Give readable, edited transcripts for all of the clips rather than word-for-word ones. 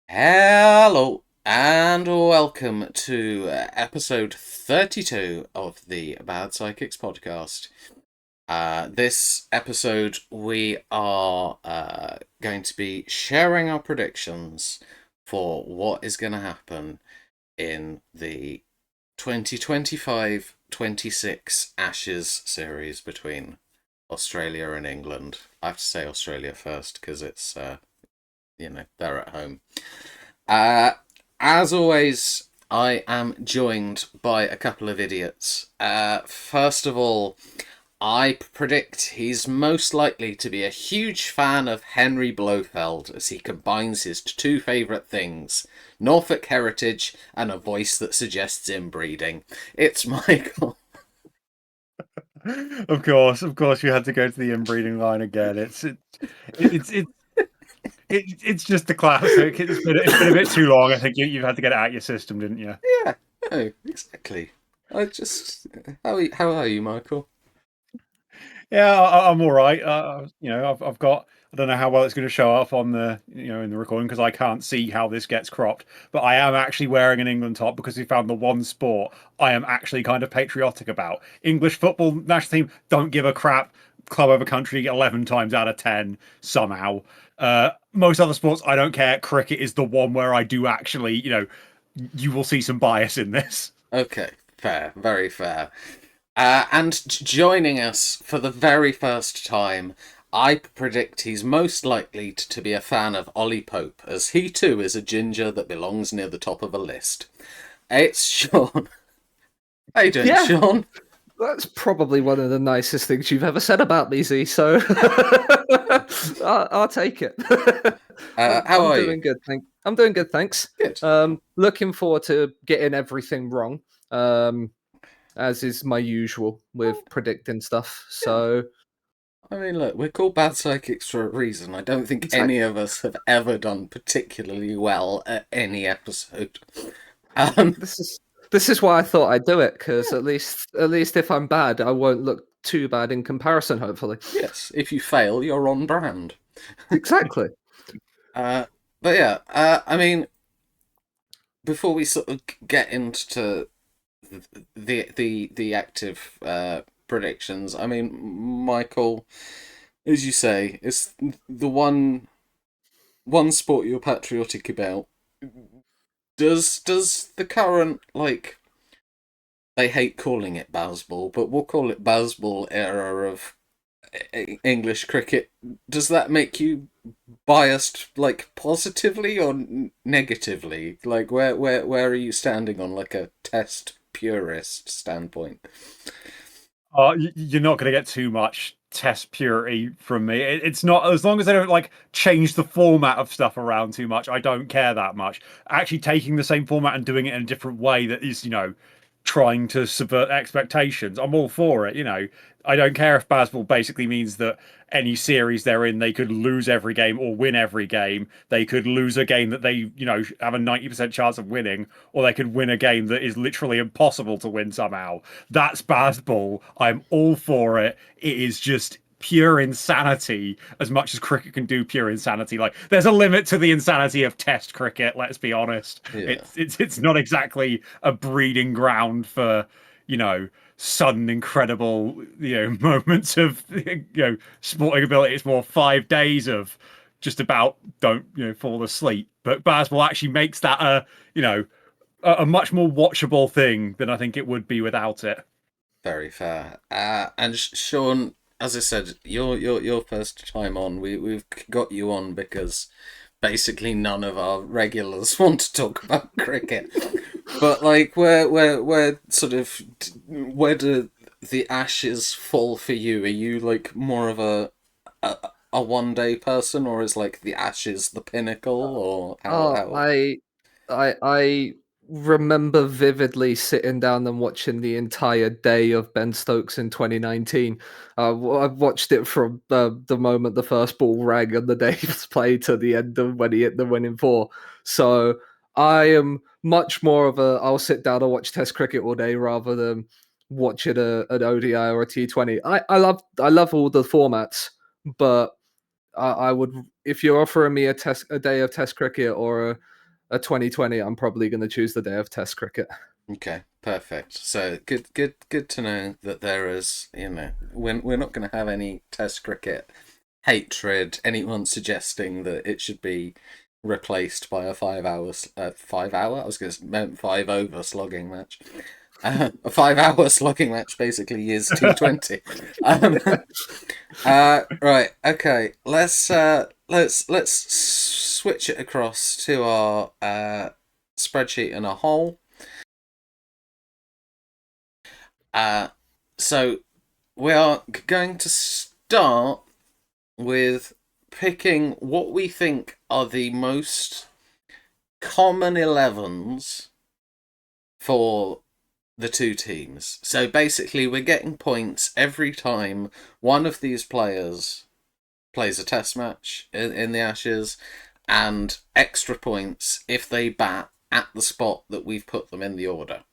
Hello and welcome to episode 32 of the Bad Psychics podcast. This episode, we are going to be sharing our predictions for what is going to happen in the 2025-26 Ashes series between Australia and England. I have to say Australia first because it's, they're at home. Uh, as always, I am joined by a couple of idiots. First of all, I predict he's most likely to be a huge fan of Henry Blofeld as he combines his two favourite things, Norfolk heritage and a voice that suggests inbreeding. It's Michael. Of course, you had to go to the inbreeding line again. It's just a classic. It's been a bit too long. I think you've had to get it out of your system, didn't you? Yeah, no, exactly. I just. How are you, Michael? Yeah, I'm all right. I've got. I don't know how well it's going to show up on the in the recording because I can't see how this gets cropped. But I am actually wearing an England top because we found the one sport I am actually kind of patriotic about. English football national team don't give a crap. Club over country 11 times out of 10 somehow. Most other sports I don't care. Cricket is the one where I do actually, you will see some bias in this. Okay, fair, very fair. And joining us for the very first time, I predict he's most likely to be a fan of Ollie Pope, as he too is a ginger that belongs near the top of a list. It's Sean. How you doing, Yeah, Sean? that's probably one of the nicest things you've ever said about me, Z. So I'll take it. How I'm are you? doing good. I'm doing good. Thanks. Good. Looking forward to getting everything wrong, as is my usual with predicting stuff. So I mean, look, we're called bad psychics for a reason. I don't think any of us have ever done particularly well at any episode. this is why I thought I'd do it, because at least if I'm bad, I won't look too bad in comparison. Hopefully, Yes, if you fail, you're on brand. exactly. Uh, but yeah, I mean, before we sort of get into the active predictions, I mean, Michael, as you say, it's the one sport you're patriotic about. Does the current, like, they hate calling it Bazball, but we'll call it Bazball era of English cricket, does that make you biased, like, positively or negatively? Like, where are you standing on, like, a test purist standpoint? You're not going to get too much test purity from me. It's not, as long as they don't like change the format of stuff around too much. I don't care that much. Actually, taking the same format and doing it in a different way that is, trying to subvert expectations. I'm all for it. I don't care if Basball basically means that any series they're in, they could lose every game or win every game. They could lose a game that they, have a 90% chance of winning, or they could win a game that is literally impossible to win somehow. That's Basball. I'm all for it. It is just pure insanity as much as cricket can do pure insanity. Like, there's a limit to the insanity of test cricket, let's be honest. Yeah. It's not exactly a breeding ground for, sudden incredible, moments of sporting ability. It's more 5 days of just about don't, fall asleep. But basketball actually makes that a much more watchable thing than I think it would be without it. Very fair. And Sean, as I said, your first time on. We've got you on because basically none of our regulars want to talk about cricket. But, like, where sort of, where do the Ashes fall for you? Are you, like, more of a 1 day person, or is, like, the Ashes the pinnacle, or Oh, how? I remember vividly sitting down and watching the entire day of Ben Stokes in 2019. I've watched it from the moment the first ball rang and the day was played to the end of when he hit the winning four. So I am much more of a I'll sit down and watch Test cricket all day rather than watching an ODI or a T20. I love all the formats, but I would, if you're offering me a day of Test cricket or a 2020, I'm probably going to choose the day of Test cricket. Okay, perfect. So good to know that there is, we're not going to have any Test cricket hatred. Anyone suggesting that it should be replaced by a 5 hour, 5 hour? I was going to meant 5 over slogging match. A 5 hour slogging match basically is T20. Right. Okay. Let's switch it across to our spreadsheet in a whole. So we are going to start with picking what we think are the most common 11s for the two teams. So basically, we're getting points every time one of these players plays a test match in the Ashes, and extra points if they bat at the spot that we've put them in the order.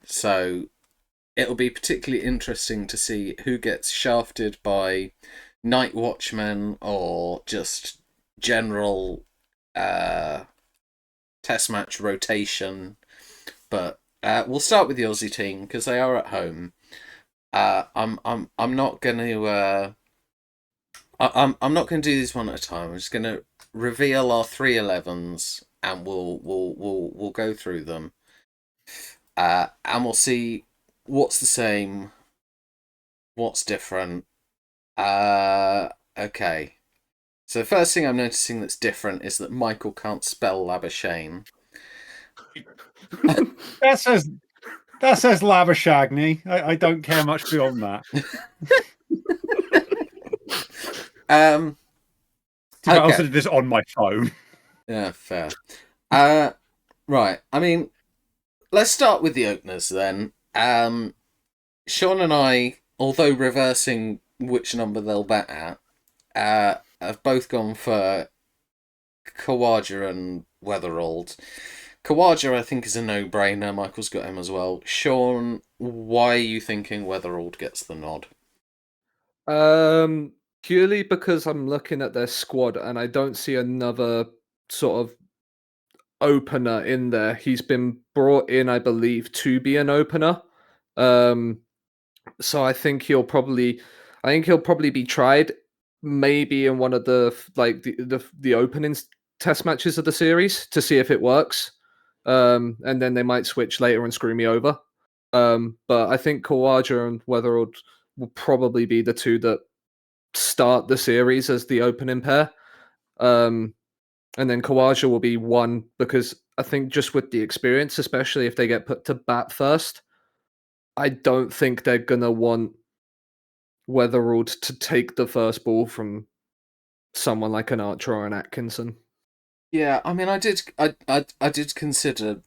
So it'll be particularly interesting to see who gets shafted by night watchmen or just general test match rotation. But we'll start with the Aussie team because they are at home. I'm not going to I'm not going to do these one at a time. I'm just going to reveal our 3 11s and we'll go through them. And we'll see what's the same, what's different. Okay. So the first thing I'm noticing that's different is that Michael can't spell Labuschagne. That says Labuschagne. I don't care much beyond that. I also did this on my phone. Yeah, fair. Right. I mean, let's start with the openers then. Sean and I, although reversing which number they'll bat at, have both gone for Khawaja and Weatherald. Khawaja, I think, is a no-brainer. Michael's got him as well. Sean, why are you thinking Weatherald gets the nod? Purely because I'm looking at their squad and I don't see another sort of opener in there. He's been brought in, I believe, to be an opener. So I think he'll probably be tried maybe in one of the opening test matches of the series to see if it works. And then they might switch later and screw me over. But I think Khawaja and Weatherald will probably be the two that start the series as the opening pair. And then Khawaja will be one because I think just with the experience, especially if they get put to bat first, I don't think they're gonna want Weatherald to take the first ball from someone like an Archer or an Atkinson. Yeah, I mean, I did consider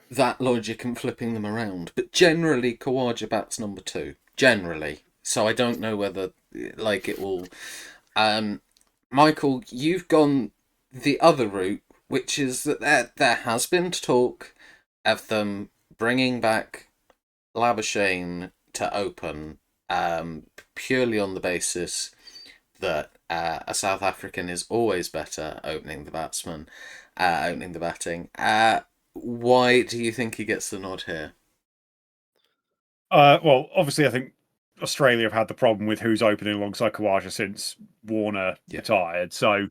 that logic and flipping them around, but generally Khawaja bats number 2. Generally, so I don't know whether it will. Michael, you've gone the other route, which is that there has been talk of them bringing back Labuschagne to open, purely on the basis that a South African is always better opening the batting. Why do you think he gets the nod here? Well, obviously, I think Australia have had the problem with who's opening alongside Khawaja since Warner retired. So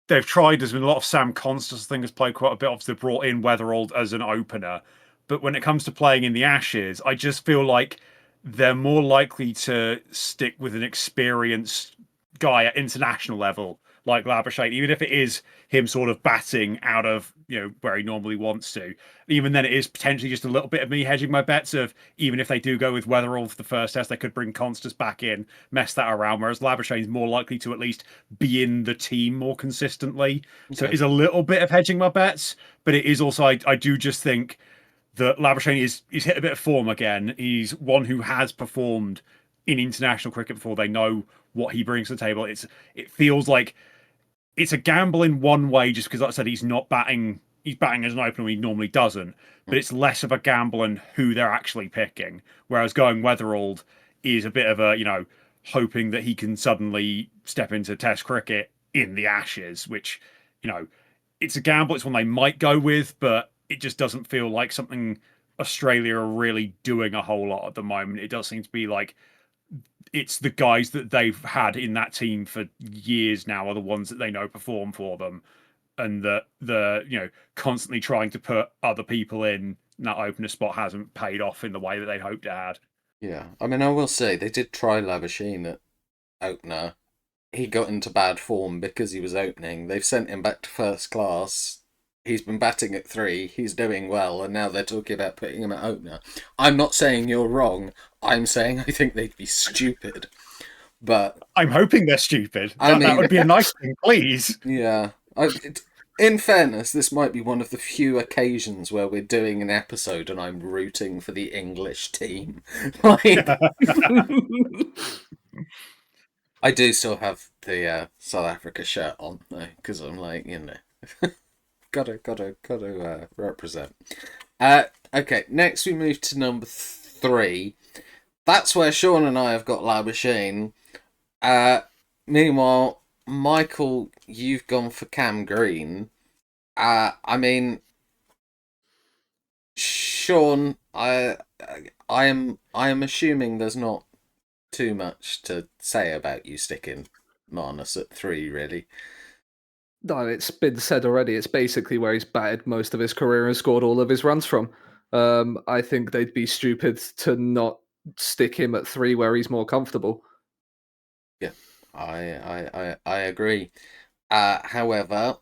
they've tried. There's been a lot of Sam Constance, I think, has played quite a bit. Obviously, brought in Weatherald as an opener. But when it comes to playing in the Ashes, I just feel like they're more likely to stick with an experienced guy at international level like Labuschagne, even if it is him sort of batting out of where he normally wants to. Even then, it is potentially just a little bit of me hedging my bets of even if they do go with Weatherall for the first test, they could bring Constance back in, mess that around. Whereas Labuschagne's more likely to at least be in the team more consistently. Okay. So it is a little bit of hedging my bets, but it is also I do just think that Labuschagne is hit a bit of form again. He's one who has performed in international cricket before. They know what he brings to the table. It feels like it's a gamble in one way, just because, like I said, he's not batting. He's batting as an opener when he normally doesn't, but it's less of a gamble on who they're actually picking. Whereas going Weatherald is a bit of a hoping that he can suddenly step into Test cricket in the Ashes, which, it's a gamble. It's one they might go with, but it just doesn't feel like something Australia are really doing a whole lot at the moment. It does seem to be like it's the guys that they've had in that team for years now are the ones that they know perform for them, and that constantly trying to put other people in that opener spot hasn't paid off in the way that they'd hoped it had. Yeah, I mean, I will say they did try Labuschagne at opener. He got into bad form because he was opening. They've sent him back to first class. He's been batting at 3. He's doing well, and now they're talking about putting him at opener. I'm not saying you're wrong. I'm saying I think they'd be stupid. But I'm hoping they're stupid. I mean, that would be a nice thing, please. Yeah. In fairness, this might be one of the few occasions where we're doing an episode and I'm rooting for the English team. Like, I do still have the South Africa shirt on though, because I'm like, gotta represent. Okay, next we move to number 3. That's where Sean and I have got Labuschagne. Meanwhile, Michael, you've gone for Cam Green. I mean, Sean, I am assuming there's not too much to say about you sticking Marnus at 3, really. No, it's been said already. It's basically where he's batted most of his career and scored all of his runs from. I think they'd be stupid to not stick him at 3 where he's more comfortable. Yeah, I agree. However,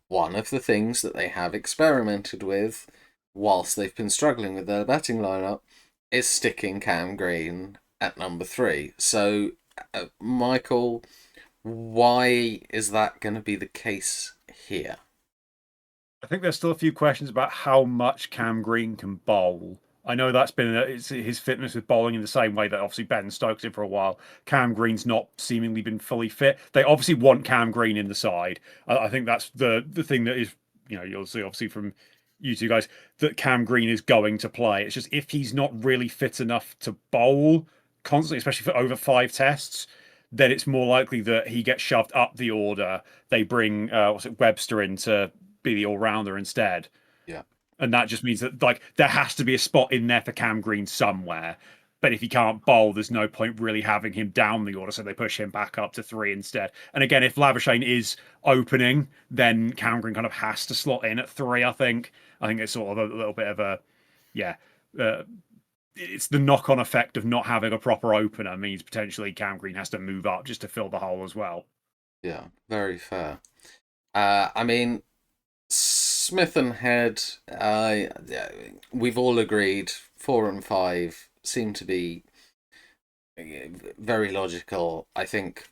one of the things that they have experimented with whilst they've been struggling with their batting lineup is sticking Cam Green at number 3. So, Michael, why is that going to be the case here? I think there's still a few questions about how much Cam Green can bowl. I know that's been his fitness with bowling in the same way that obviously Ben Stokes did for a while. Cam Green's not seemingly been fully fit. They obviously want Cam Green in the side. I think that's the thing that is, you'll see obviously from you two guys that Cam Green is going to play. It's just if he's not really fit enough to bowl constantly, especially for over 5 tests, then it's more likely that he gets shoved up the order. They bring Webster in to be the all-rounder instead. Yeah. And that just means that there has to be a spot in there for Cam Green somewhere. But if he can't bowl, there's no point really having him down the order, so they push him back up to 3 instead. And again, if Labuschagne is opening, then Cam Green kind of has to slot in at 3, I think. I think it's sort of a little bit of a, it's the knock-on effect of not having a proper opener means potentially Cam Green has to move up just to fill the hole as well. Yeah, very fair. I mean, Smith and Head, we've all agreed 4 and 5 seem to be very logical. I think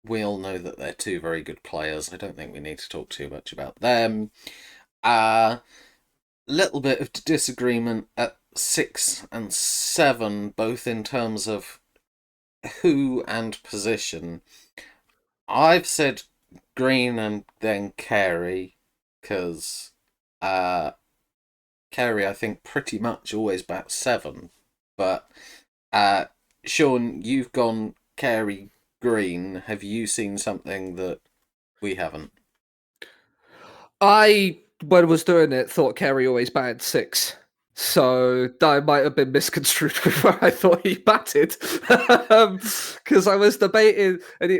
we all know that they're 2 very good players. I don't think we need to talk too much about them. Little bit of disagreement at 6 and 7, both in terms of who and position. I've said Green and then Carey, because Carey, I think, pretty much always bats 7. But Sean, you've gone Carey Green. Have you seen something that we haven't? I, when I was doing it, thought Carey always batted 6. So that might have been misconstrued with where I thought he batted, because I was debating, and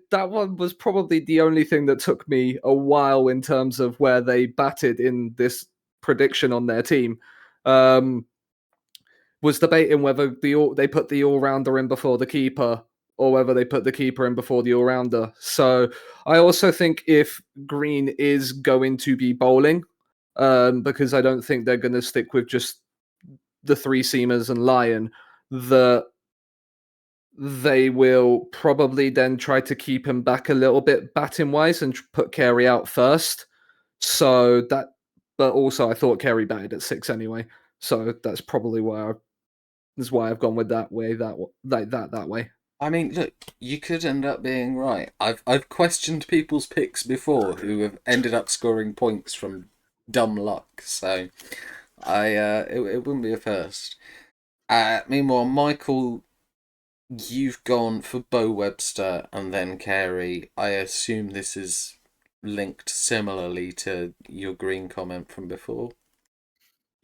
that one was probably the only thing that took me a while in terms of where they batted in this prediction on their team. Was debating whether they put the all-rounder in before the keeper, or whether they put the keeper in before the all-rounder. So I also think if Green is going to be bowling, because I don't think they're going to stick with just the 3 seamers and Lyon, that they will probably then try to keep him back a little bit batting wise and put Carey out first. So that, but also I thought Carey batted at 6 anyway. So that's probably why I've gone with that way. That way. I mean, look, you could end up being right. I've questioned people's picks before who have ended up scoring points from dumb luck, so it wouldn't be a first. Meanwhile, Michael, you've gone for Bo Webster and then Carey. I assume this is linked similarly to your Green comment from before.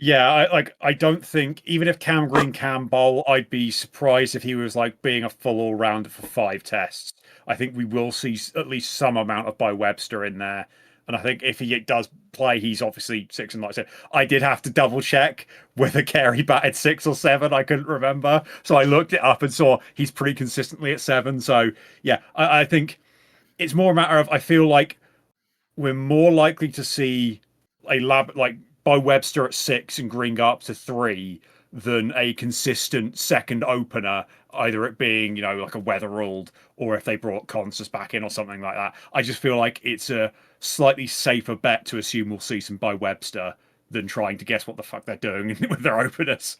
Yeah, I don't think even if Cam Green can bowl, I'd be surprised if he was like being a full all rounder for 5 tests. I think we will see at least some amount of Bo Webster in there, and I think if he does play, he's obviously 6. And like I said, I did have to double check whether Carey batted 6 or 7. I couldn't remember, so I looked it up and saw he's pretty consistently at 7. So yeah, I think it's more a matter of I feel like we're more likely to see a lab like Bo Webster at 6 and Green go up to 3 than a consistent second opener, either it being, like a Weatherald or if they brought Consus back in or something like that. I just feel like it's a slightly safer bet to assume we'll see some Bo Webster than trying to guess what the fuck they're doing with their openers.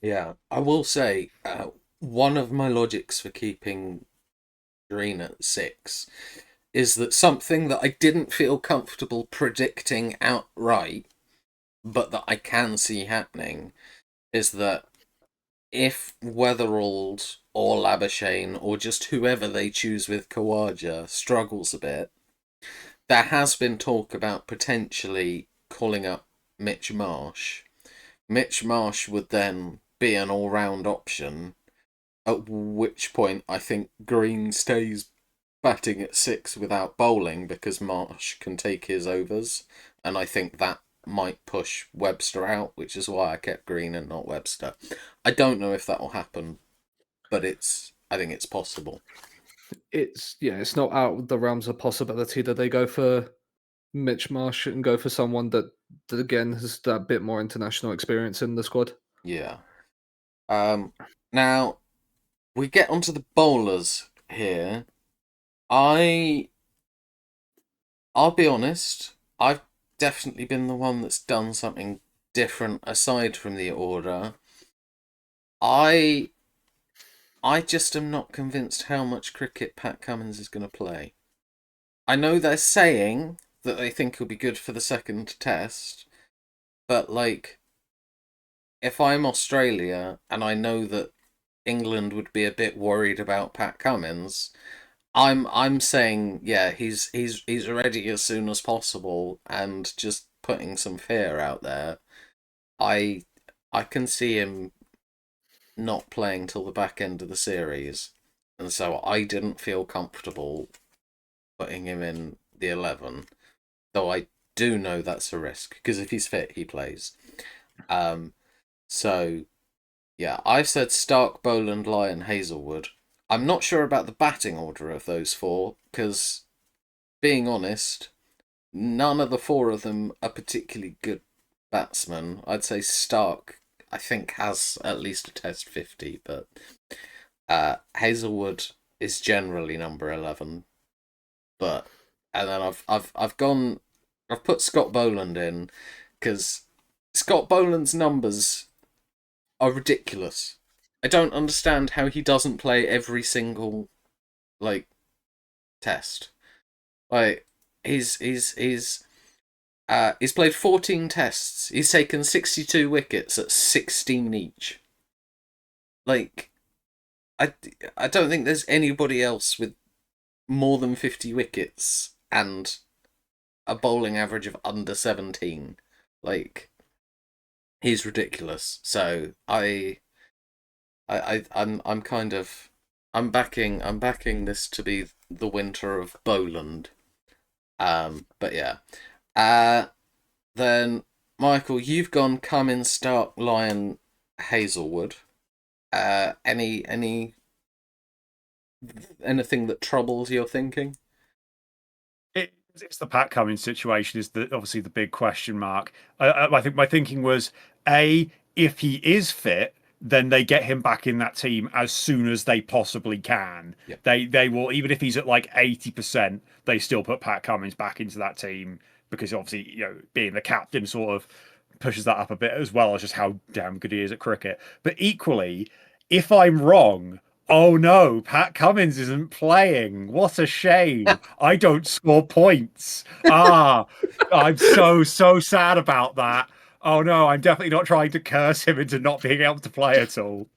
Yeah, I will say one of my logics for keeping Green at 6 is that something that I didn't feel comfortable predicting outright, but that I can see happening, is that if Weatherald or Labuschagne or just whoever they choose with Kawaja struggles a bit, there has been talk about potentially calling up Mitch Marsh. Mitch Marsh would then be an all-round option, at which point I think Green stays batting at 6 without bowling because Marsh can take his overs, and I think that might push Webster out, which is why I kept Green and not Webster. I don't know if that will happen, but I think it's possible. It's not out of the realms of possibility that they go for Mitch Marsh and go for someone that again has that bit more international experience in the squad. Yeah. Now we get onto the bowlers here. I'll be honest, I've definitely been the one that's done something different aside from the order. I just am not convinced how much cricket Pat Cummins is going to play. I know they're saying that they think he'll be good for the second test, but like, if I'm Australia and I know that England would be a bit worried about Pat Cummins, I'm saying he's ready as soon as possible and just putting some fear out there. I can see him not playing till the back end of the series, and so I didn't feel comfortable putting him in the 11, though I do know that's a risk because if he's fit, he plays. So yeah, I've said Stark, Boland, Lyon, Hazelwood. I'm not sure about the batting order of those 4 because, being honest, none of the 4 of them are particularly good batsmen. I'd say Stark, I think, has at least a Test 50, but Hazelwood is generally number 11. But and then I've put Scott Boland in because Scott Boland's numbers are ridiculous. I don't understand how he doesn't play every single test. Like he's played 14 tests. He's taken 62 wickets at 16 each. Like I don't think there's anybody else with more than 50 wickets and a bowling average of under 17. Like he's ridiculous. So I'm backing this to be the winter of Boland. But yeah. Then Michael, you've gone Cummins, Stark, Lyon, Hazelwood. Anything that troubles your thinking? It's the Pat Cummins situation is obviously the big question mark. I think my thinking was if he is fit, then they get him back in that team as soon as they possibly can. Yep. They will, even if he's at like 80%, they still put Pat Cummins back into that team because obviously being the captain sort of pushes that up a bit as well as just how damn good he is at cricket. But equally, if I'm wrong, oh no, Pat Cummins isn't playing. What a shame. I don't score points. I'm so sad about that. Oh no, I'm definitely not trying to curse him into not being able to play at all.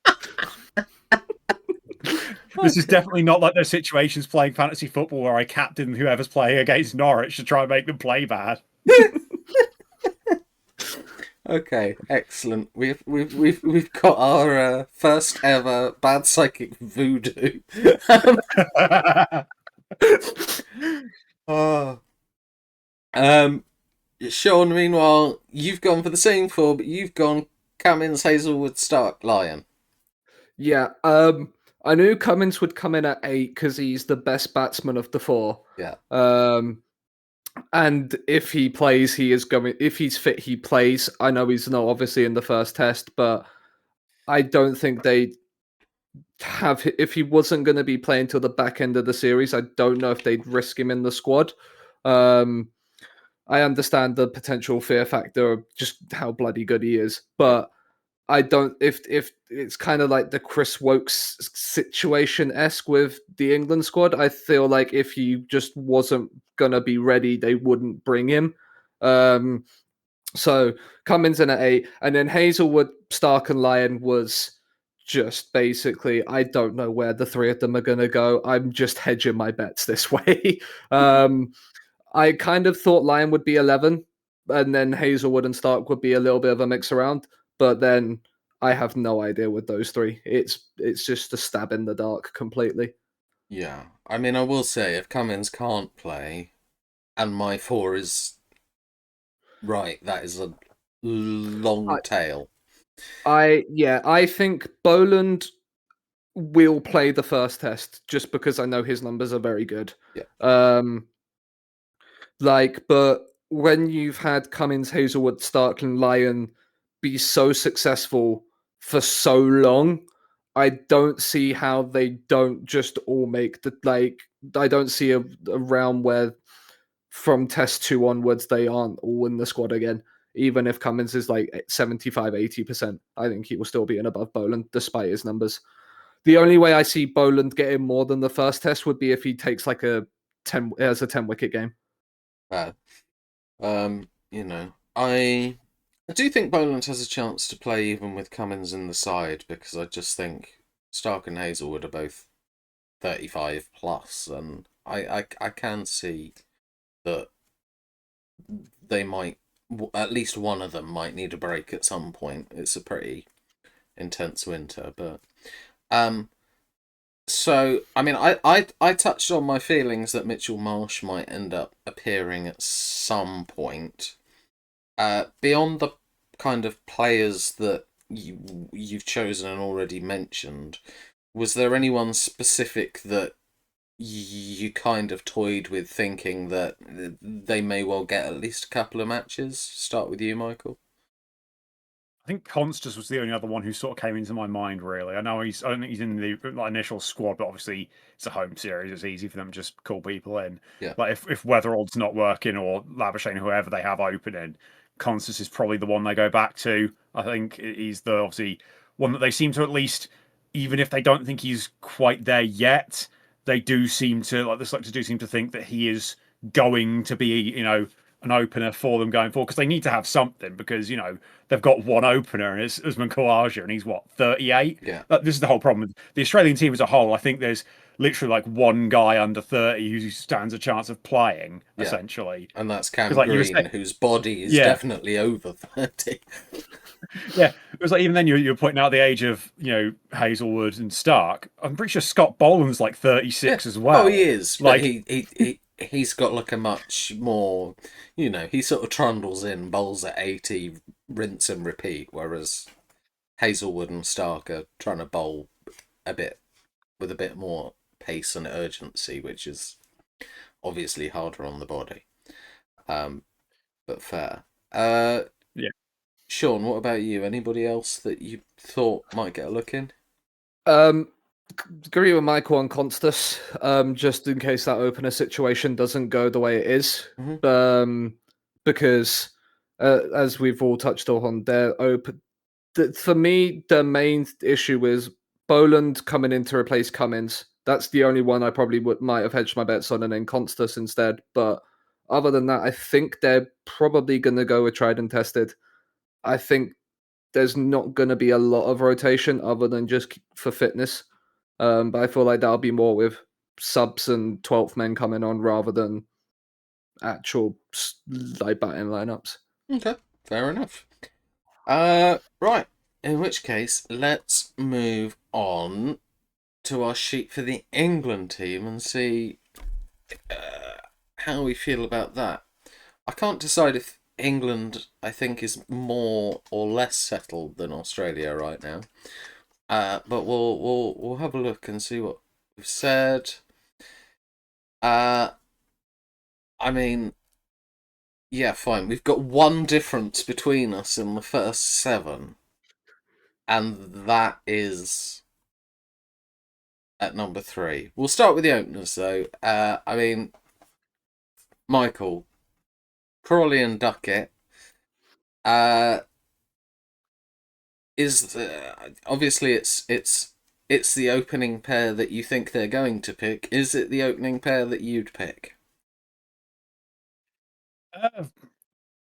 This is definitely not like those situations playing fantasy football where I captain whoever's playing against Norwich to try and make them play bad. Okay, excellent. We've got our first ever bad psychic voodoo. Oh. Sean, meanwhile, you've gone for the same four, but you've gone Cummins, Hazelwood, Stark, Lyon. Yeah, I knew Cummins would come in at 8 because he's the best batsman of the 4. Yeah. And if he plays, he is going. If he's fit, he plays. I know he's not obviously in the first test, but I don't think they have. If he wasn't going to be playing till the back end of the series, I don't know if they'd risk him in the squad. I understand the potential fear factor of just how bloody good he is, but I don't. If it's kind of like the Chris Wokes situation esque with the England squad, I feel like if he just wasn't gonna be ready, they wouldn't bring him. So Cummins in at 8, and then Hazelwood, Stark, and Lyon was just basically. I don't know where the 3 of them are gonna go. I'm just hedging my bets this way. I kind of thought Lyon would be 11, and then Hazelwood and Stark would be a little bit of a mix around. But then I have no idea with those 3. It's just a stab in the dark completely. Yeah. I mean, I will say, if Cummins can't play, and my 4 is right, that is a long tail. I think Boland will play the first test just because I know his numbers are very good. Yeah. But when you've had Cummins, Hazelwood, Stark, and Lyon be so successful for so long, I don't see how they don't just all make the I don't see a round where from test 2 onwards they aren't all in the squad again. Even if Cummins is like 75-80%, I think he will still be in above Boland despite his numbers. The only way I see Boland getting more than the first test would be if he takes like a 10 wicket game. You know, I do think Boland has a chance to play even with Cummins in the side, because I just think Stark and Hazelwood are both 35 plus, and I can see that they might, at least one of them might need a break at some point. It's a pretty intense winter, but so I mean, I touched on my feelings that Mitchell Marsh might end up appearing at some point. Beyond the kind of players that you've chosen and already mentioned, was there anyone specific that you kind of toyed with, thinking that they may well get at least a couple of matches? Start with you, Michael. I think Constance was the only other one who sort of came into my mind, really. I don't think he's in the initial squad, but obviously it's a home series. It's easy for them to just call people in. Yeah. Like if Weatherald's not working or Labuschagne, whoever they have opening, Constance is probably the one they go back to. I think he's the obviously one that they seem to, at least, even if they don't think he's quite there yet, they do seem to, like the selectors do seem to think that he is going to be, an opener for them going forward, because they need to have something, because they've got one opener and it's Usman Khawaja, and he's what, 38. Yeah. This is the whole problem. The Australian team as a whole, I think there's literally like one guy under 30 who stands a chance of playing, essentially, and that's Cam Green, whose body is definitely over 30. Yeah, it was like, even then you're pointing out the age of Hazelwood and Stark. I'm pretty sure Scott Boland's like 36 as well. Oh, he is. Like he's got like a much more, he sort of trundles in, bowls at 80, rinse and repeat, whereas Hazelwood and Stark are trying to bowl with a bit more pace and urgency, which is obviously harder on the body. But fair. yeah. Sean, what about you? Anybody else that you thought might get a look in? Agree with Michael on Constance, just in case that opener situation doesn't go the way it is. Mm-hmm. Because as we've all touched on, they're open. For me, the main issue is Boland coming in to replace Cummins. That's the only one I probably might have hedged my bets on, and then Constance instead. But other than that, I think they're probably going to go with tried and tested. I think there's not going to be a lot of rotation other than just for fitness. But I feel like that'll be more with subs and 12th men coming on rather than actual like batting lineups. Okay, fair enough. Right. In which case, let's move on to our sheet for the England team and see how we feel about that. I can't decide if England, I think, is more or less settled than Australia right now. But we'll have a look and see what we've said. I mean, yeah, fine. We've got one difference between us in the first 7, and that is at number 3. We'll start with the openers, though. I mean, Michael, Crawley and Duckett. Is obviously it's the opening pair that you think they're going to pick. Is it the opening pair that you'd pick?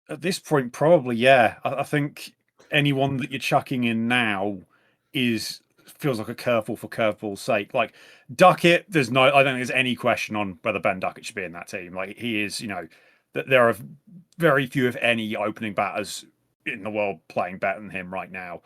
At this point, probably, yeah. I think anyone that you're chucking in now feels like a curveball for curveball's sake. Like Duckett, I don't think there's any question on whether Ben Duckett should be in that team. Like he is, that there are very few, if any, opening batters in the world playing better than him right now.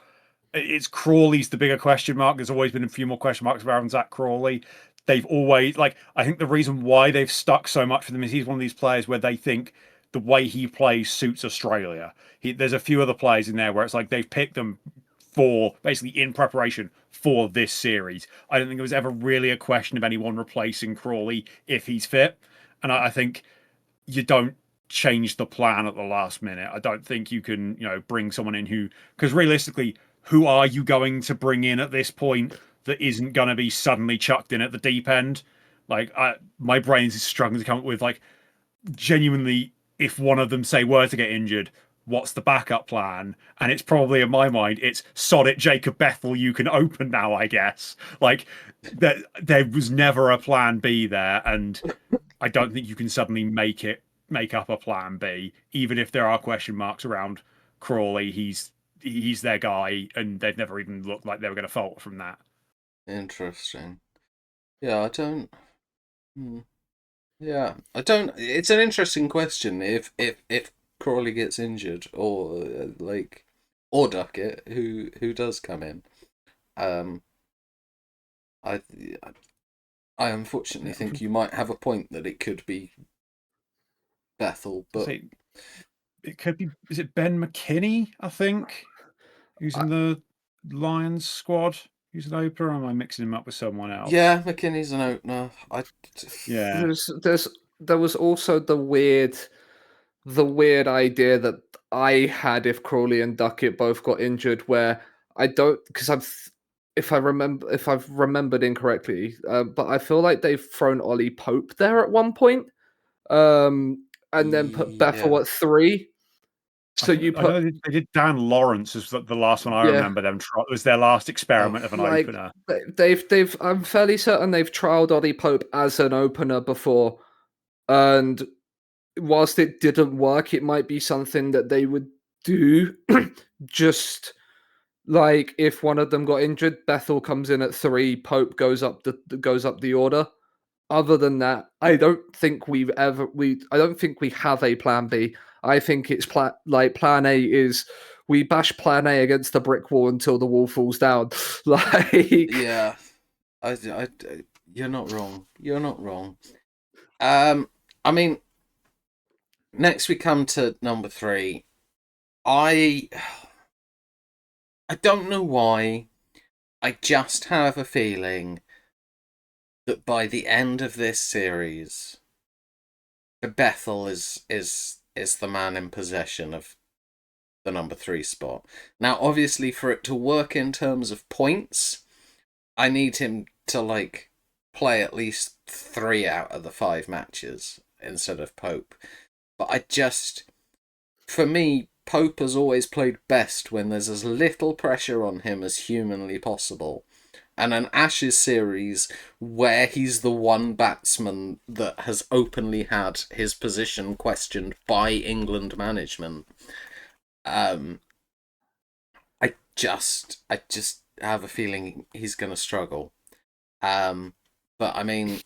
It's Crawley's the bigger question mark. There's always been a few more question marks around Zach Crawley. They've always I think the reason why they've stuck so much for them is he's one of these players where they think the way he plays suits Australia. There's a few other players in there where it's like they've picked them for basically in preparation for this series. I don't think it was ever really a question of anyone replacing Crawley if he's fit. And I think you don't change the plan at the last minute. I don't think you can, bring someone in because realistically, who are you going to bring in at this point that isn't going to be suddenly chucked in at the deep end? Like, my brain's struggling to come up with genuinely, if one of them say were to get injured, what's the backup plan? And it's probably, in my mind, it's sod it, Jacob Bethel, you can open now, I guess. Like, there was never a plan B there, and I don't think you can suddenly make up a plan B, even if there are question marks around Crawley. He's their guy, and they've never even looked like they were going to falter from that. Interesting. Yeah, I don't. Yeah, I don't. It's an interesting question. If Crawley gets injured, or Duckett, who does come in, I I unfortunately think you might have a point that it could be Bethel, but it could be. Is it Ben McKinney? I think who's in the Lions squad. Who's an opener? Or am I mixing him up with someone else? Yeah, McKinney's an opener. Yeah. There was also the weird idea that I had if Crawley and Duckett both got injured, where I don't, because if I've remembered incorrectly, but I feel like they've thrown Ollie Pope there at one point, and then put Bethel at 3. So I know they did Dan Lawrence as the last one I remember them. It was their last experiment of an opener. I'm fairly certain they've trialed Ollie Pope as an opener before, and whilst it didn't work, it might be something that they would do. Just like if one of them got injured, Bethel comes in at 3, Pope goes up the order. Other than that, I don't think we have a plan B. I think it's plan A is we bash plan A against the brick wall until the wall falls down. Yeah, you're not wrong. You're not wrong. I mean, next we come to number 3. I don't know why. I just have a feeling that by the end of this series, Bethel is the man in possession of the number 3 spot. Now, obviously, for it to work in terms of points, I need him to play at least 3 out of the 5 matches instead of Pope. But for me, Pope has always played best when there's as little pressure on him as humanly possible. And an Ashes series where he's the one batsman that has openly had his position questioned by England management. I just have a feeling he's going to struggle. But I mean,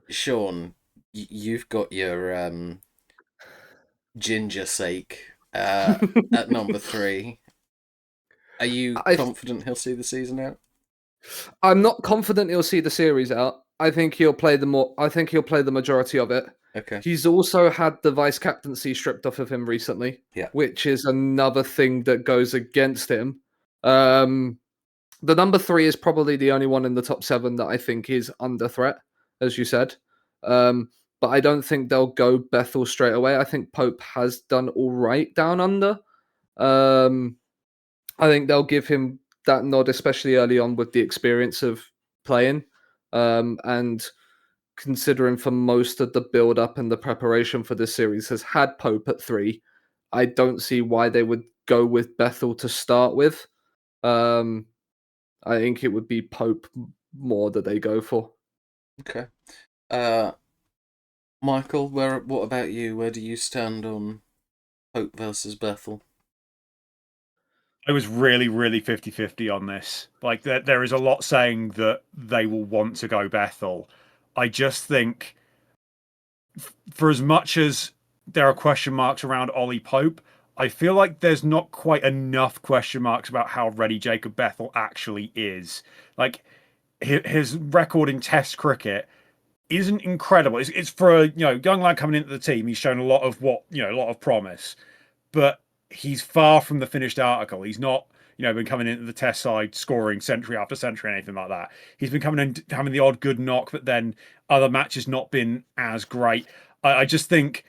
Sean, you've got your ginger sake at number 3. Are you I confident he'll see the season out? I'm not confident he'll see the series out. I think he'll play the more. I think he'll play the majority of it. Okay. He's also had the vice captaincy stripped off of him recently, Yeah. which is another thing that goes against him. Um, the number 3 is probably the only one in the top 7 that I think is under threat, as you said. But I don't think they'll go Bethel straight away. I think Pope has done all right down under. Um, I think they'll give him that nod, especially early on with the experience of playing. And considering for most of the build up and the preparation for this series has had Pope at 3, I don't see why they would go with Bethel to start with. Um, I think it would be Pope more that they go for. Okay. Michael, what about you? Where do you stand on Pope versus Bethel? I was really, really 50-50 on this. Like, there is a lot saying that they will want to go Bethel. I just think, for as much as there are question marks around Ollie Pope, I feel like there's not quite enough question marks about how ready Jacob Bethel actually is. Like, his record in Test cricket isn't incredible. It's for a young lad coming into the team. He's shown a lot of a lot of promise, but he's far from the finished article. He's not, been coming into the Test side scoring century after century or anything like that. He's been coming in having the odd good knock, but then other matches not been as great. I just think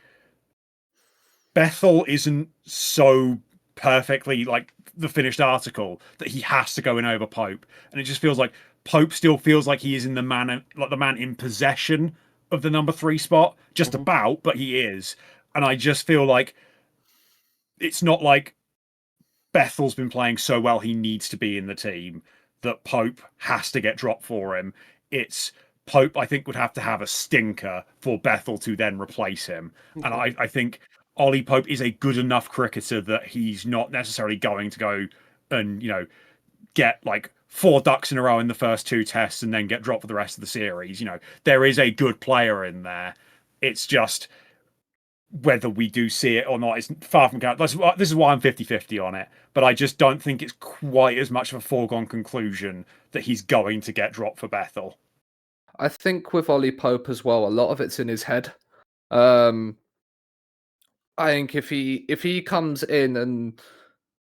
Bethel isn't so perfectly like the finished article that he has to go in over Pope, and it just feels like Pope still feels like he is in the man in possession of the number 3 spot, just Mm-hmm. about, but he is, and I just feel like it's not like Bethel's been playing so well he needs to be in the team that Pope has to get dropped for him. It's Pope, I think, would have to have a stinker for Bethel to then replace him. And Okay. I think Ollie Pope is a good enough cricketer that he's not necessarily going to go and, get like 4 ducks in a row in the first 2 tests and then get dropped for the rest of the series. There is a good player in there. It's just whether we do see it or not is far from count. This is why I'm 50-50 on it, but I just don't think it's quite as much of a foregone conclusion that he's going to get dropped for Bethel. I think with Ollie Pope as well, a lot of it's in his head. Um, I think if he comes in and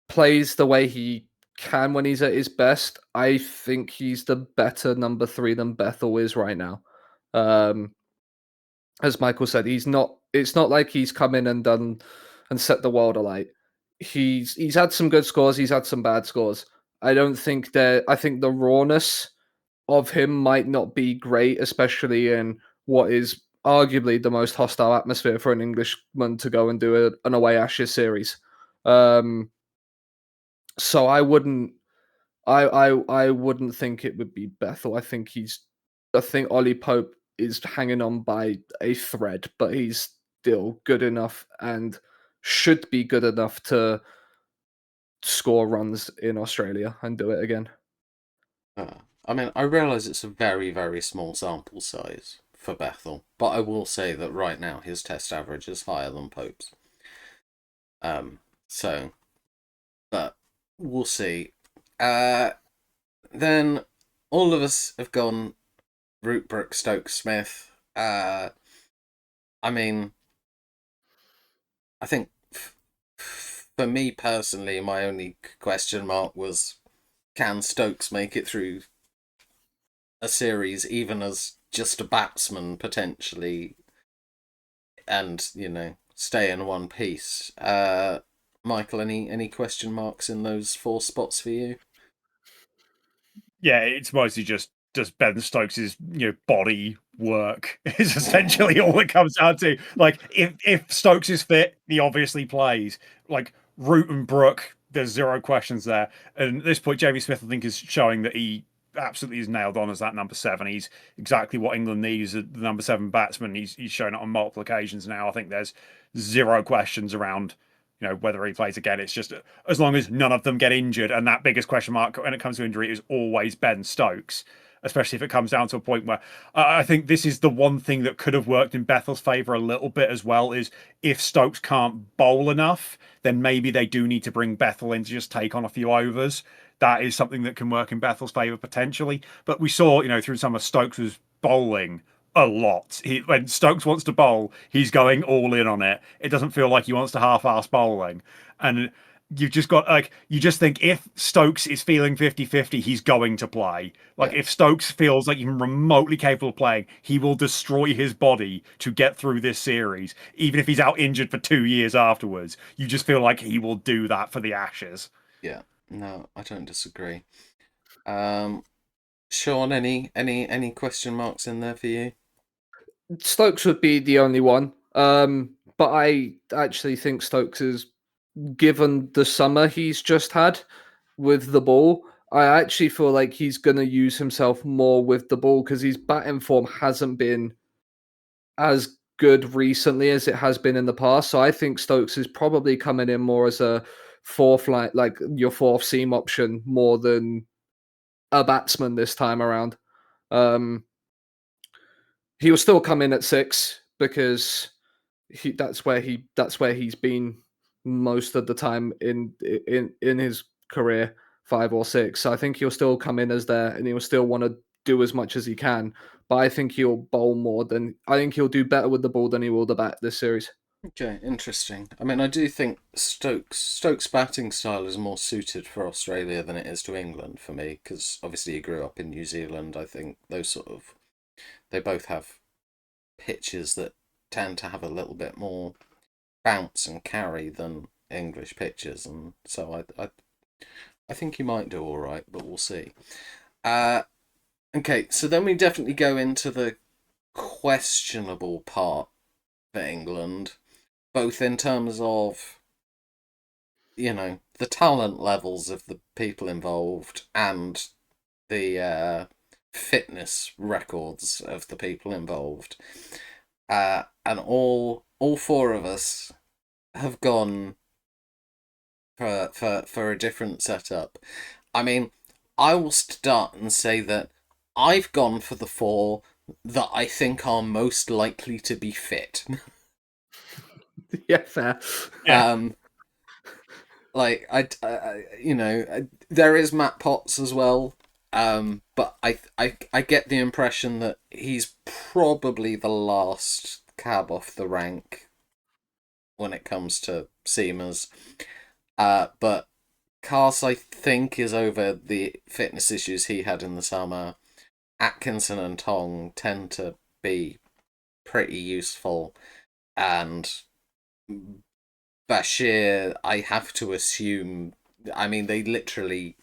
plays the way he can when he's at his best, I think he's the better number 3 than Bethel is right now. Um, as Michael said, he's not. It's not like he's come in and done and set the world alight. He's had some good scores. He's had some bad scores. I don't think that. I think the rawness of him might not be great, especially in what is arguably the most hostile atmosphere for an Englishman to go and do an away Ashes series. Um, so I wouldn't think it would be Bethel. I think Ollie Pope is hanging on by a thread, but he's still good enough and should be good enough to score runs in Australia and do it again. I mean, I realise it's a very, very small sample size for Bethel, but I will say that right now his test average is higher than Pope's. So, but we'll see. Then all of us have gone Root Brook Stokes Smith. I mean, I think for me personally, my only question mark was, can Stokes make it through a series even as just a batsman potentially, and stay in one piece? Michael, any question marks in those 4 spots for you? Yeah, it's mostly just Ben Stokes's body work is essentially all it comes down to. Like, if Stokes is fit, he obviously plays. Like Root and Brook, there's 0 questions there. And at this point, Jamie Smith, I think, is showing that he absolutely is nailed on as that number 7. He's exactly what England needs, the number 7 batsman. He's shown it on multiple occasions now. I think there's 0 questions around whether he plays again. It's just as long as none of them get injured, and that biggest question mark when it comes to injury is always Ben Stokes. especially if it comes down to a point where I think this is the one thing that could have worked in Bethel's favour a little bit as well, is if Stokes can't bowl enough, then maybe they do need to bring Bethel in to just take on a few overs. That is something that can work in Bethel's favour potentially. But we saw, through some of Stokes' bowling a lot. When Stokes wants to bowl, he's going all in on it. It doesn't feel like he wants to half-ass bowling. And you've just got, you just think if Stokes is feeling 50-50, he's going to play. If Stokes feels like even remotely capable of playing, he will destroy his body to get through this series, even if he's out injured for 2 years afterwards. You just feel like he will do that for the Ashes. Yeah, no, I don't disagree. Sean, any question marks in there for you? Stokes would be the only one. But I actually think Stokes is, given the summer he's just had with the ball, I actually feel like he's going to use himself more with the ball because his batting form hasn't been as good recently as it has been in the past. So I think Stokes is probably coming in more as a fourth line, like your fourth seam option, more than a batsman this time around. He will still come in at 6 because that's where he's been most of the time in his career, 5 or 6. So I think he'll still come in as there, and he'll still want to do as much as he can. But I think he'll bowl more than I think he'll do better with the ball than he will the bat this series. Okay, interesting. I mean, I do think Stokes' batting style is more suited for Australia than it is to England for me, because obviously he grew up in New Zealand. I think they both have pitches that tend to have a little bit more bounce and carry than English pitches, and so I think he might do all right, but we'll see. Okay, so then we definitely go into the questionable part for England, both in terms of, the talent levels of the people involved and the fitness records of the people involved. And all four of us have gone for a different setup. I mean, I will start and say that I've gone for the 4 that I think are most likely to be fit. Yeah, fair. Yeah. There is Matt Potts as well. But I get the impression that he's probably the last cab off the rank when it comes to seamers. But Cars, I think, is over the fitness issues he had in the summer. Atkinson and Tong tend to be pretty useful, and Bashir, I have to assume, I mean, they literally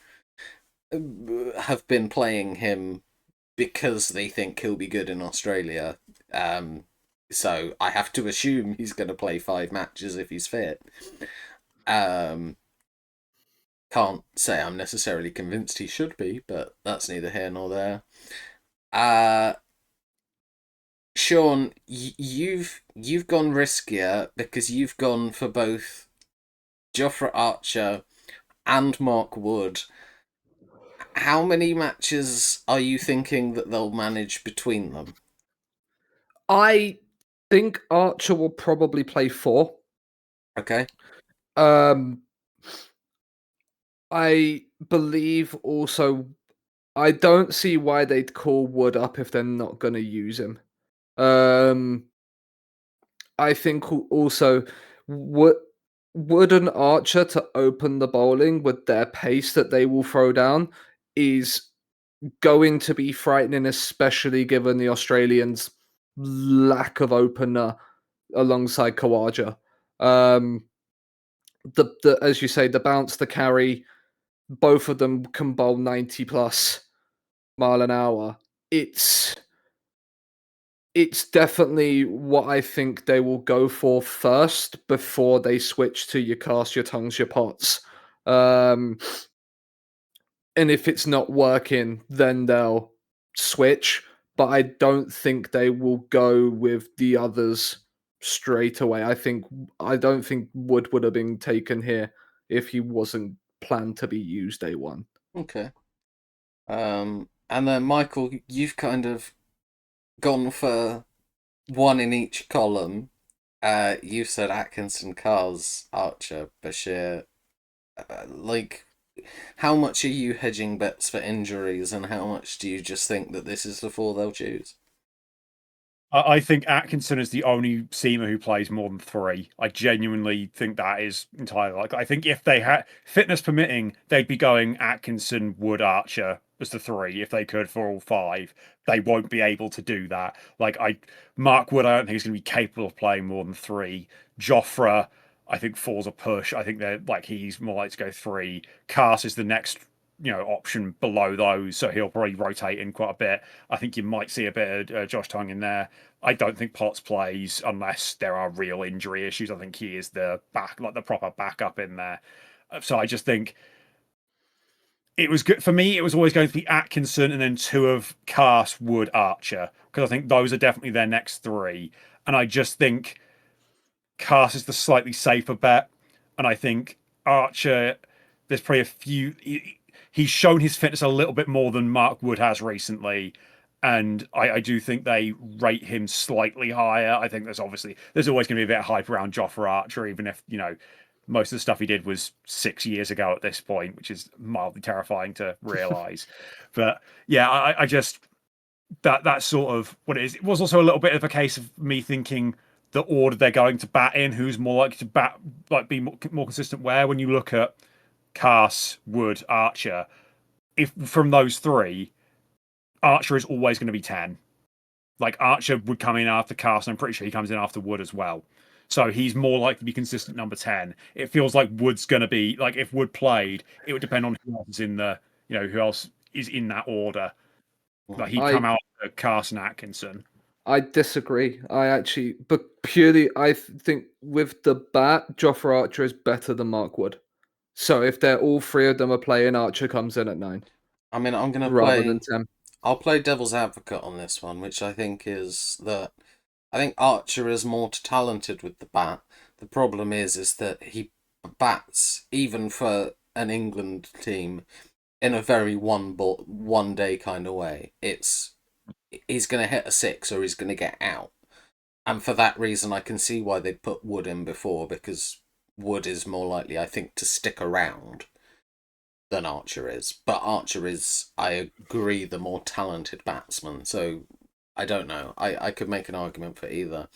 have been playing him because they think he'll be good in Australia. So I have to assume he's going to play 5 matches if he's fit. Can't say I'm necessarily convinced he should be, but that's neither here nor there. Sean, you've gone riskier because you've gone for both Jofra Archer and Mark Wood. How many matches are you thinking that they'll manage between them? I think Archer will probably play 4. Okay. I believe also I don't see why they'd call Wood up if they're not going to use him. I think also Wood and Archer to open the bowling with their pace that they will throw down is going to be frightening, especially given the Australians' lack of opener alongside Khawaja. The as you say, the bounce, the carry, both of them can bowl 90 plus mile an hour. It's definitely what I think they will go for first before they switch to your cast, your tongues, your pots. And if it's not working, then they'll switch. But I don't think they will go with the others straight away. I don't think Wood would have been taken here if he wasn't planned to be used day one. Okay. And then Michael, you've kind of gone for one in each column. You've said Atkinson, Cars, Archer, Bashir. Like, how much are you hedging bets for injuries, and how much do you just think that this is the four they'll choose? I think Atkinson is the only seamer who plays more than three. I genuinely think that is entirely like. I think if they had fitness permitting, they'd be going Atkinson, Wood, Archer as the three if they could for all five. They won't be able to do that. Mark Wood, I don't think is going to be capable of playing more than three. Joffre, I think falls a push. I think they're like he's more likely to go three. Cast is the next option below those, so he'll probably rotate in quite a bit. I think you might see a bit of Josh Tongue in there. I don't think Potts plays unless there are real injury issues. I think he is the the proper backup in there. So I just think it was good for me. It was always going to be Atkinson and then two of Cast, Wood, Archer, because I think those are definitely their next three. And I just think Cast is the slightly safer bet, and I think Archer. There's probably a few. He's shown his fitness a little bit more than Mark Wood has recently, and I do think they rate him slightly higher. I think there's always going to be a bit of hype around Jofra Archer, even if most of the stuff he did was 6 years ago at this point, which is mildly terrifying to realize. But yeah, I just that's sort of what it is. It was also a little bit of a case of me thinking the order they're going to bat in, who's more likely to bat, like be more consistent. Where when you look at Cass, Wood, Archer, if from those three, Archer is always going to be 10. Like Archer would come in after Cass, and I'm pretty sure he comes in after Wood as well. So he's more likely to be consistent number 10. It feels like Wood's going to be like if Wood played, it would depend on who else is in the who else is in that order. Like he'd come out of Cass and Atkinson. I disagree. But purely, I think with the bat, Jofra Archer is better than Mark Wood. So if they're all three of them are playing, Archer comes in at 9. I mean, I'm gonna rather play. than 10. I'll play devil's advocate on this one, which I think is that I think Archer is more talented with the bat. The problem is that he bats even for an England team in a very one day kind of way. He's going to hit a six or he's going to get out, and for that reason, I can see why they put Wood in before, because Wood is more likely, I think, to stick around than Archer is. But Archer is, I agree, the more talented batsman. So I don't know. I could make an argument for either.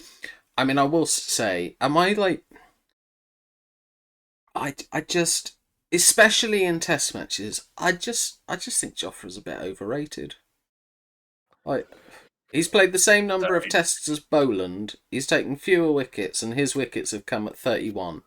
I mean, I will say, am I like... I just, especially in test matches, I just think Joffre's a bit overrated. Like, he's played the same number of tests as Boland. He's taken fewer wickets, and his wickets have come at 31.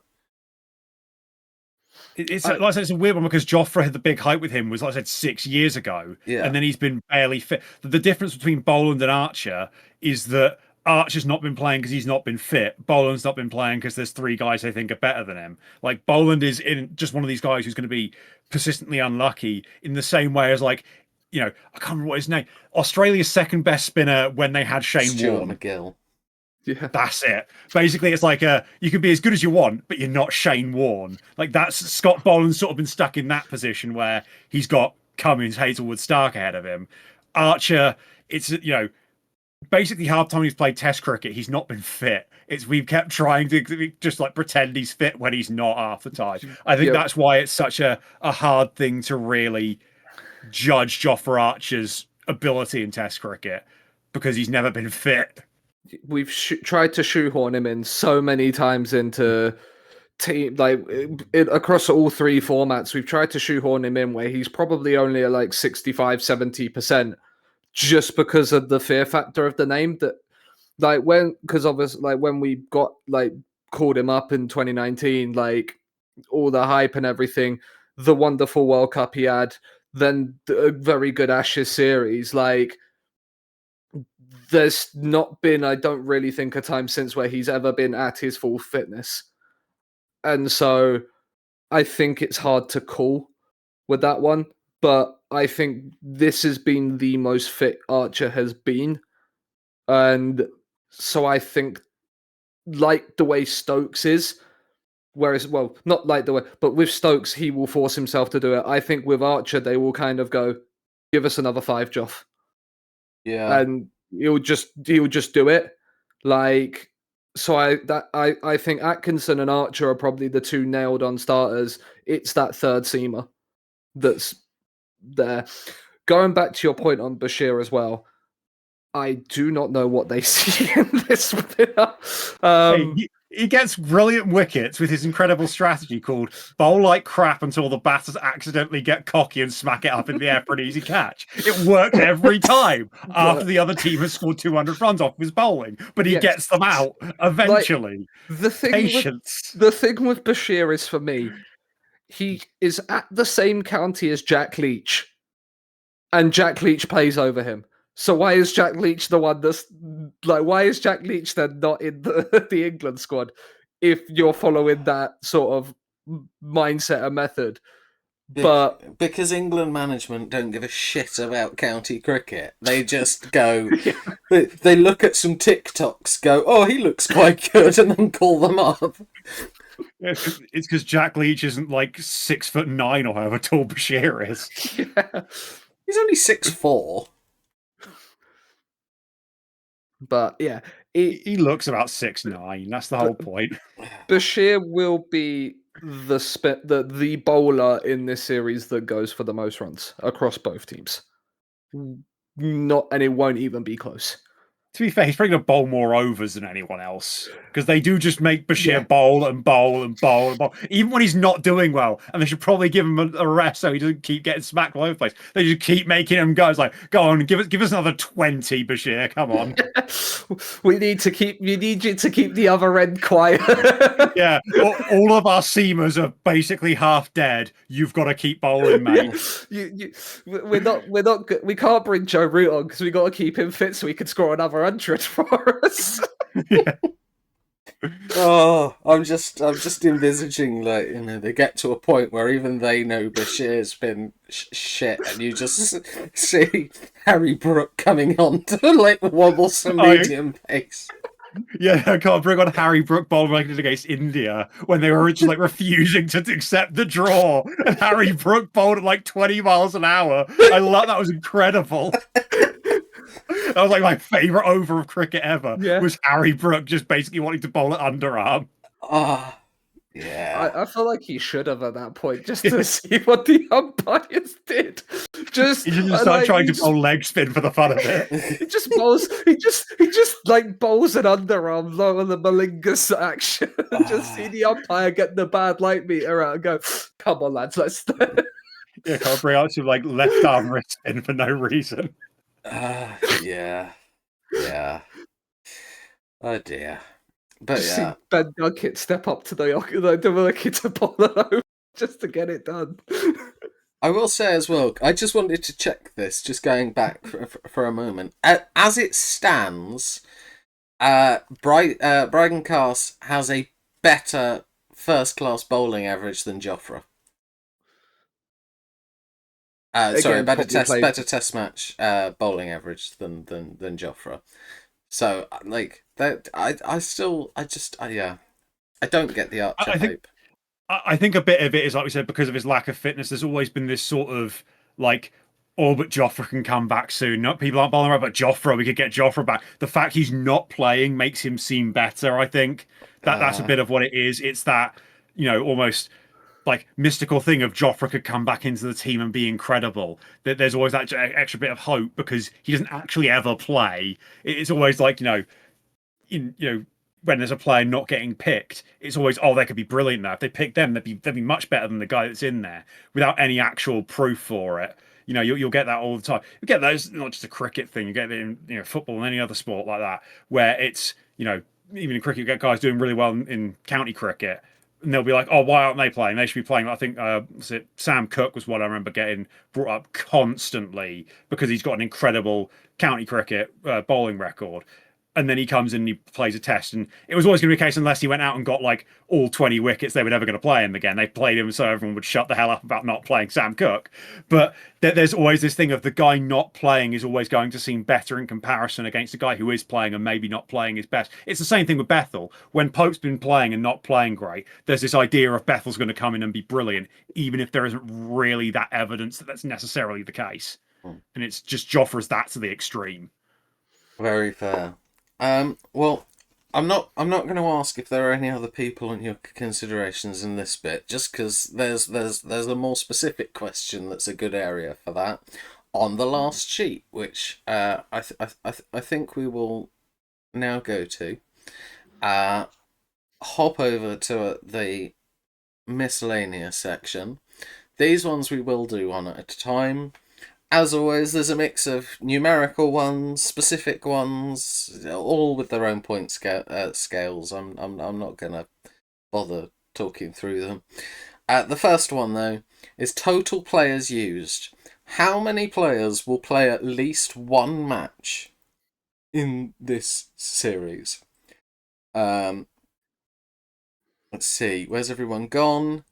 It's like I said, it's a weird one because Joffre had the big hype with him was, like I said, 6 years ago. Yeah. And then he's been barely fit. The difference between Boland and Archer is that Archer's not been playing because he's not been fit. Boland's not been playing because there's three guys they think are better than him. Like Boland is in just one of these guys who's going to be persistently unlucky in the same way as I can't remember what his name. Australia's second best spinner when they had Shane Stuart Warne. McGill. Yeah. That's it. Basically, it's like you can be as good as you want, but you're not Shane Warne. Like that's Scott Boland's sort of been stuck in that position where he's got Cummins, Hazelwood, Stark ahead of him. Archer, it's basically half the time he's played Test cricket, he's not been fit. We've kept trying to just like pretend he's fit when he's not half the time. I think that's why it's such a hard thing to really judge Jofra Archer's ability in Test cricket because he's never been fit. We've tried to shoehorn him in so many times into team, across all three formats. We've tried to shoehorn him in where he's probably only at like 65-70% just because of the fear factor of the name. That because obviously when we got called him up in 2019, all the hype and everything, the wonderful World Cup he had, then a very good Ashes series, there's not been, I don't really think, a time since where he's ever been at his full fitness. And so I think it's hard to call with that one. But I think this has been the most fit Archer has been. And so I think, like the way Stokes is, whereas, well, not like the way, but with Stokes, he will force himself to do it. I think with Archer, they will kind of go, give us another 5, Joff. Yeah. And he'll just do it. Like, so I think Atkinson and Archer are probably the 2 nailed on starters. It's that third seamer that's there. Going back to your point on Bashir as well, I do not know what they see in this player. He gets brilliant wickets with his incredible strategy called bowl like crap until the batters accidentally get cocky and smack it up in the air for an easy catch. It works every time after the other team has scored 200 runs off his bowling, but he gets them out eventually. Like, the thing Patience. the thing with Bashir is, for me, he is at the same county as Jack Leach, and Jack Leach plays over him. So why is Jack Leach the one that's like? Why is Jack Leach then not in the England squad? If you're following that sort of mindset and method, but because England management don't give a shit about county cricket, they just go. They look at some TikToks, go, "Oh, he looks quite good," and then call them up. It's because Jack Leach isn't like 6'9" or however tall Bashir is. Yeah. He's only 6'4". But yeah, he looks about 6'9". That's the whole point. Bashir will be the bowler in this series that goes for the most runs across both teams. And it won't even be close. To be fair, he's probably going to bowl more overs than anyone else because they do just make Bashir bowl and bowl and bowl and bowl, even when he's not doing well. And they should probably give him a rest so he doesn't keep getting smacked all over the place. They just keep making him go. It's like, go on, give us another 20, Bashir. Come on. You need you to keep the other end quiet. Yeah, all of our seamers are basically half dead. You've got to keep bowling, mate. We're not good. We can't bring Joe Root on because we got to keep him fit so he can score another 100 for us. Yeah. Oh, I'm just envisaging, like, you know, they get to a point where even they know Bashir's been shit, and you just see Harry Brook coming on to like wobble some medium pace. Yeah, I can't bring on Harry Brook bowling against India when they were just like refusing to accept the draw, and Harry Brook bowled at like 20 miles an hour. I love that. Was incredible. That was like my favourite over of cricket ever. Yeah. Was Harry Brook just basically wanting to bowl at underarm. Yeah. I feel like he should have at that point just to see what the umpires did. He just started trying to bowl leg spin for the fun of it. He just bowls like bowls an underarm lower than Malinga's action. Just see the umpire get the bad light meter out and go, come on lads, let's yeah, can't bring out some like left arm wrist spin for no reason. Yeah. Oh dear. But see Ben Duckett step up to the wicket to bowl it over just to get it done. I will say as well, I just wanted to check this, just going back for a moment. As it stands, Brydon Cast has a better first-class bowling average than Jofra. Sorry, better test match bowling average than Jofra. So like that, I don't get the Archer hype. I think a bit of it is, like we said, because of his lack of fitness. There's always been this sort of like, oh, but Jofra can come back soon. Not people aren't bowling around, but Jofra, we could get Jofra back. The fact he's not playing makes him seem better. I think that's a bit of what it is. It's that, you know, almost like mystical thing of Jofra could come back into the team and be incredible. That there's always that extra bit of hope because he doesn't actually ever play. It's always like, when there's a player not getting picked, it's always, oh, they could be brilliant now. If they pick them, they'd be much better than the guy that's in there without any actual proof for it. You know, you'll get that all the time. You get those, not just a cricket thing. You get it in football and any other sport like that, where it's, even in cricket, you get guys doing really well in county cricket, and they'll be like, oh, why aren't they playing? They should be playing. I think Sam Cook was what I remember getting brought up constantly because he's got an incredible county cricket bowling record. And then he comes in and he plays a test. And it was always going to be a case, unless he went out and got like all 20 wickets, they were never going to play him again. They played him so everyone would shut the hell up about not playing Sam Cook. But there's always this thing of the guy not playing is always going to seem better in comparison against the guy who is playing and maybe not playing his best. It's the same thing with Bethel. When Pope's been playing and not playing great, there's this idea of Bethel's going to come in and be brilliant, even if there isn't really that evidence that that's necessarily the case. and it's just Joffre's that to the extreme. Very fair. Well, I'm not going to ask if there are any other people in your considerations in this bit, just because there's a more specific question that's a good area for that on the last sheet, which I think we will now go to. Hop over to the miscellaneous section. These ones we will do one at a time. As always, there's a mix of numerical ones, specific ones, all with their own point scales. I'm not gonna bother talking through them. The first one though is total players used. How many players will play at least one match in this series? Let's see. Where's everyone gone?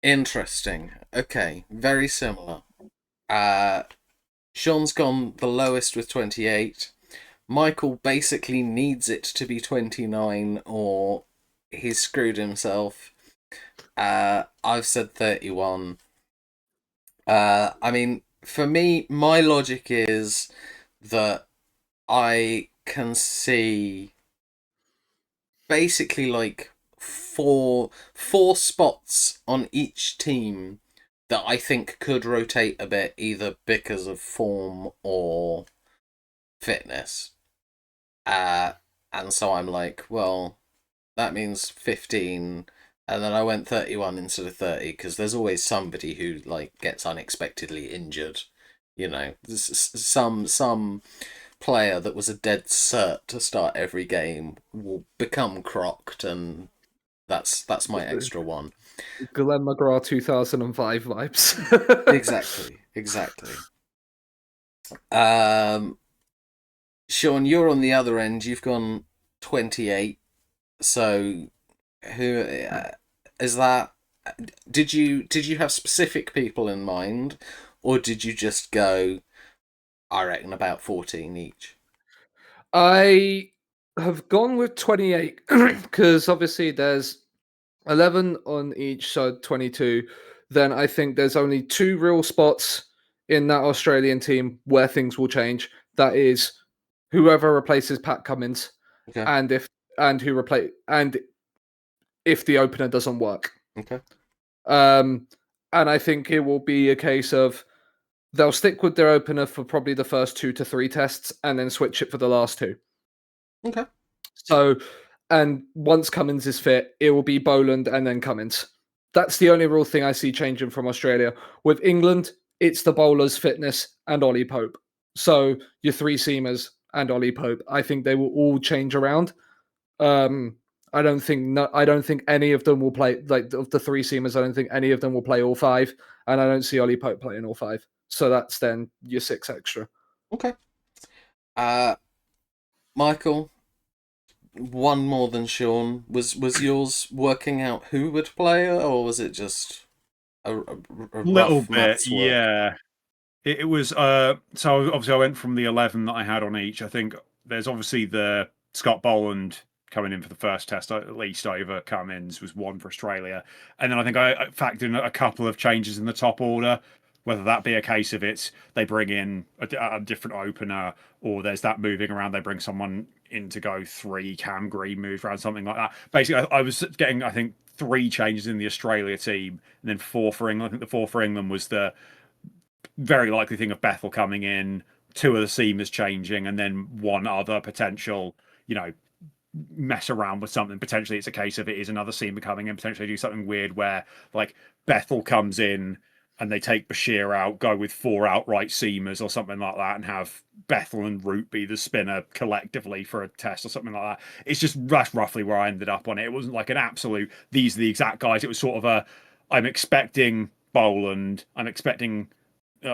Interesting. Okay, very similar. Sean's gone the lowest with 28. Michael basically needs it to be 29 or he's screwed himself. I've said 31. I mean, for me, my logic is that I can see basically like four spots on each team that I think could rotate a bit, either because of form or fitness. And so I'm like, well, that means 15, and then I went 31 instead of 30 because there's always somebody who like gets unexpectedly injured. You know, some player that was a dead cert to start every game will become crocked, and that's my extra one. Glenn McGrath 2005 vibes. Exactly. Sean, you're on the other end. You've gone 28. So, who is that? Did you have specific people in mind, or did you just go? I reckon about 14 each. I have gone with 28 because obviously there's 11 on each, so 22. Then I think there's only two real spots in that Australian team where things will change. That is whoever replaces Pat Cummins, Okay. and if the opener doesn't work. Okay. And I think it will be a case of they'll stick with their opener for probably the first 2 to 3 tests and then switch it for the last 2. Okay. So, and once Cummins is fit, it will be Boland and then Cummins. That's the only real thing I see changing from Australia. With England, it's the bowlers' fitness and Ollie Pope. So your three seamers and Ollie Pope. I think they will all change around. I don't think any of them will play, like of the three seamers. I don't think any of them will play all 5, and I don't see Ollie Pope playing all 5. So that's then your 6 extra. Okay. Michael, one more than Sean. Was yours working out who would play, or was it just a Little rough bit, maths work? yeah. It was so obviously I went from the 11 that I had on each. I think there's obviously the Scott Boland coming in for the first test, at least over Cummins was one for Australia, and then I think I factored in a couple of changes in the top order. Whether that be a case of it's they bring in a different opener, or there's that moving around, they bring someone in to go 3, Cam Green moved around, something like that. Basically, I was getting, I think, 3 changes in the Australia team, and then 4 for England. I think the 4 for England was the very likely thing of Bethel coming in, 2 of the seamers changing, and then 1 other potential, mess around with something. Potentially it's a case of it is another seamer coming in, potentially do something weird where like Bethel comes in and they take Bashir out, go with 4 outright seamers or something like that, and have Bethel and Root be the spinner collectively for a test or something like that. It's just that's roughly where I ended up on it. It wasn't like an absolute, these are the exact guys. It was sort of I'm expecting Boland, I'm expecting,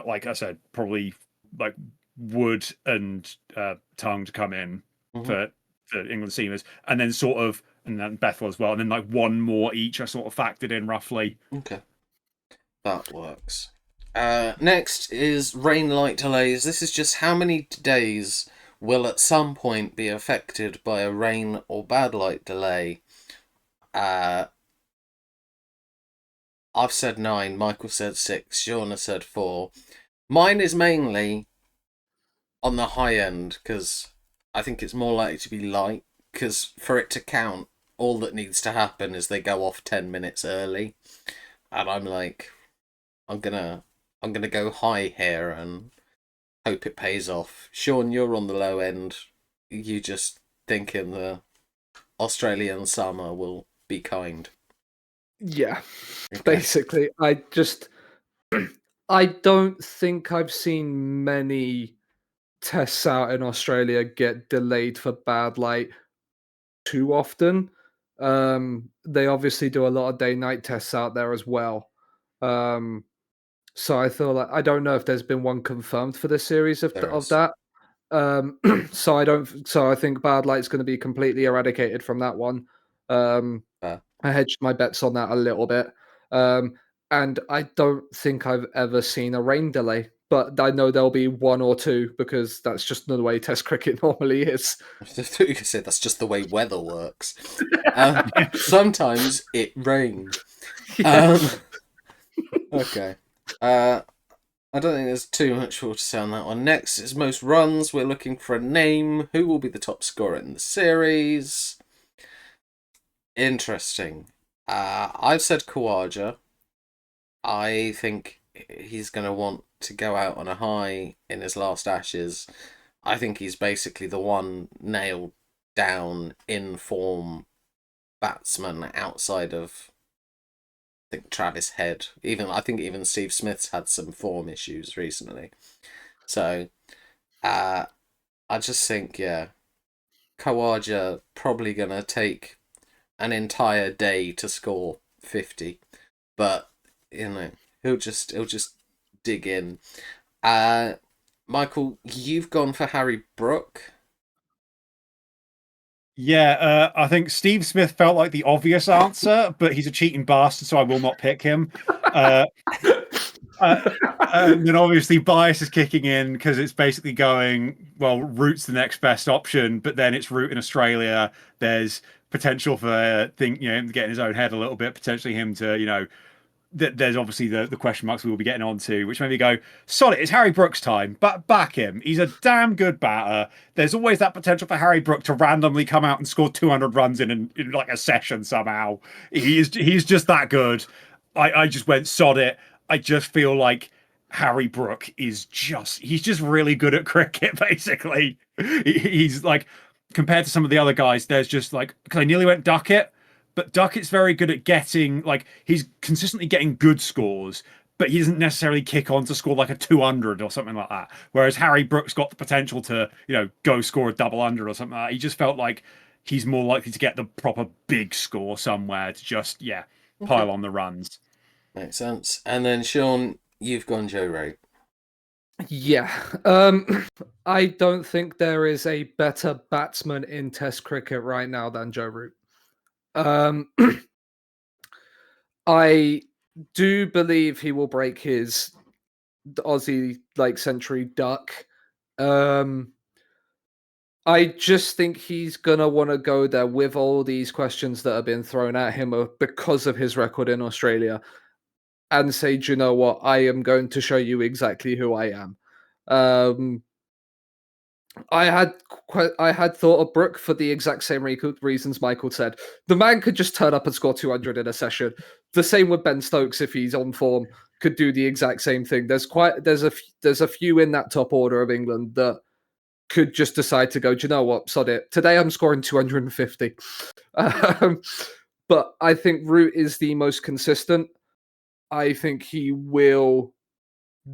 like I said, probably like Wood and Tongue to come in for the England seamers, and then and then Bethel as well, and then like 1 more each. I sort of factored in roughly. Okay. That works. Next is rain light delays. This is just how many days will at some point be affected by a rain or bad light delay. I've said 9, Michael said 6, Shauna said 4. Mine is mainly on the high end because I think it's more likely to be light. Because for it to count, all that needs to happen is they go off 10 minutes early, and I'm like, I'm gonna, I'm gonna go high here and hope it pays off. Sean, you're on the low end. You just thinking the Australian summer will be kind. Yeah, Okay. basically. I don't think I've seen many tests out in Australia get delayed for bad light too often. They obviously do a lot of day night tests out there as well. Um, so I feel like I don't know if there's been one confirmed for this series of There of is. that. So I don't. So I think bad light's going to be completely eradicated from that one. Um, Fair. I hedged my bets on that a little bit. Um, and I don't think I've ever seen a rain delay, but I know there'll be one or two because that's just the way Test cricket normally is. I thought you could say that's just the way weather works. Yeah. Sometimes it rains. Yeah. Okay. I don't think there's too much more to say on that one. Next is most runs. We're looking for a name. Who will be the top scorer in the series? Interesting. I've said Kawaja. I think he's going to want to go out on a high in his last Ashes. I think he's basically the one nailed down in form batsman outside of I think Travis Head. I think even Steve Smith's had some form issues recently. So I just think Kawaja probably gonna take an entire day to score 50, but he'll just dig in. Uh, Michael, you've gone for Harry Brook. Yeah, I think Steve Smith felt like the obvious answer, but he's a cheating bastard, so I will not pick him. Uh, uh, and then obviously bias is kicking in because it's basically going, well, Root's the next best option, but then it's Root in Australia. There's potential for him to get in his own head a little bit, potentially him to, there's obviously the question marks we will be getting on to, which made me go, solid, it's Harry Brook's time, but back him. He's a damn good batter. There's always that potential for Harry Brook to randomly come out and score 200 runs in like a session somehow. He's just that good. I just went sod it. I just feel like Harry Brook he's just really good at cricket, basically. He's like, compared to some of the other guys, there's just like, because I nearly went Duckett, but Duckett's very good at getting, like, he's consistently getting good scores, but he doesn't necessarily kick on to score like a 200 or something like that. Whereas Harry Brook's got the potential to, go score a double hundred or something like that. He just felt like he's more likely to get the proper big score somewhere to just, Okay, pile on the runs. makes sense. And then Sean, you've gone Joe Root. Yeah. I don't think there is a better batsman in Test cricket right now than Joe Root. Um, I do believe he will break his Aussie like century duck. Um, I just think he's gonna want to go there with all these questions that have been thrown at him because of his record in Australia, and say, do you know what? I am going to show you exactly who I am. Um, I had thought of Brook for the exact same reasons Michael said. The man could just turn up and score 200 in a session. The same with Ben Stokes if he's on form, could do the exact same thing. There's a few in that top order of England that could just decide to go, do you know what, sod it. Today I'm scoring 250. Um, but I think Root is the most consistent. I think he will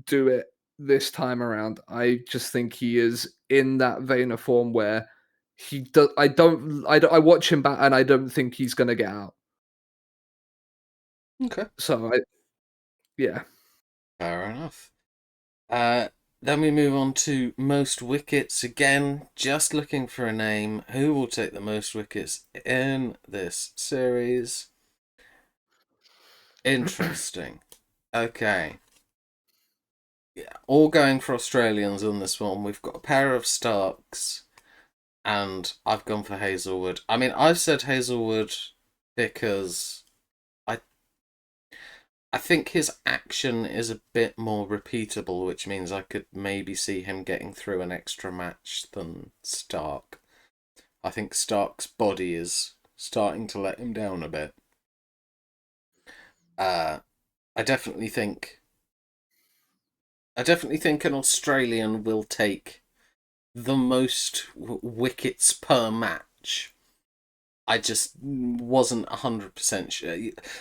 do it this time around. I just think he is in that vein of form where he does. I watch him bat, and I don't think he's gonna get out. Okay, So yeah. fair enough. Uh, then we move on to most wickets again. Just looking for a name. Who will take the most wickets in this series? Interesting. Okay. Yeah, all going for Australians on this one. We've got a pair of Starks, and I've gone for Hazelwood. I mean, I've said Hazelwood because I I think his action is a bit more repeatable, which means I could maybe see him getting through an extra match than Stark. I think Stark's body is starting to let him down a bit. I definitely think an Australian will take the most wickets per match. I just wasn't 100% sure.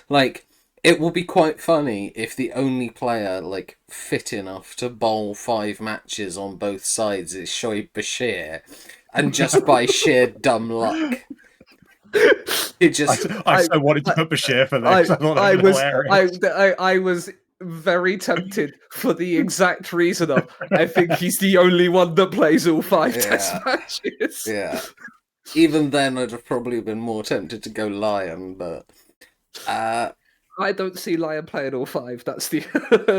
Like, it will be quite funny if the only player like fit enough to bowl 5 matches on both sides is Shoaib Bashir, and just by sheer dumb luck, it just I so wanted to put Bashir for this. I thought that I was was hilarious. I was very tempted for the exact reason of I think he's the only one that plays all 5 test Yeah. matches. Yeah. Even then, I'd have probably been more tempted to go Lion, but I don't see Lion playing all 5. That's the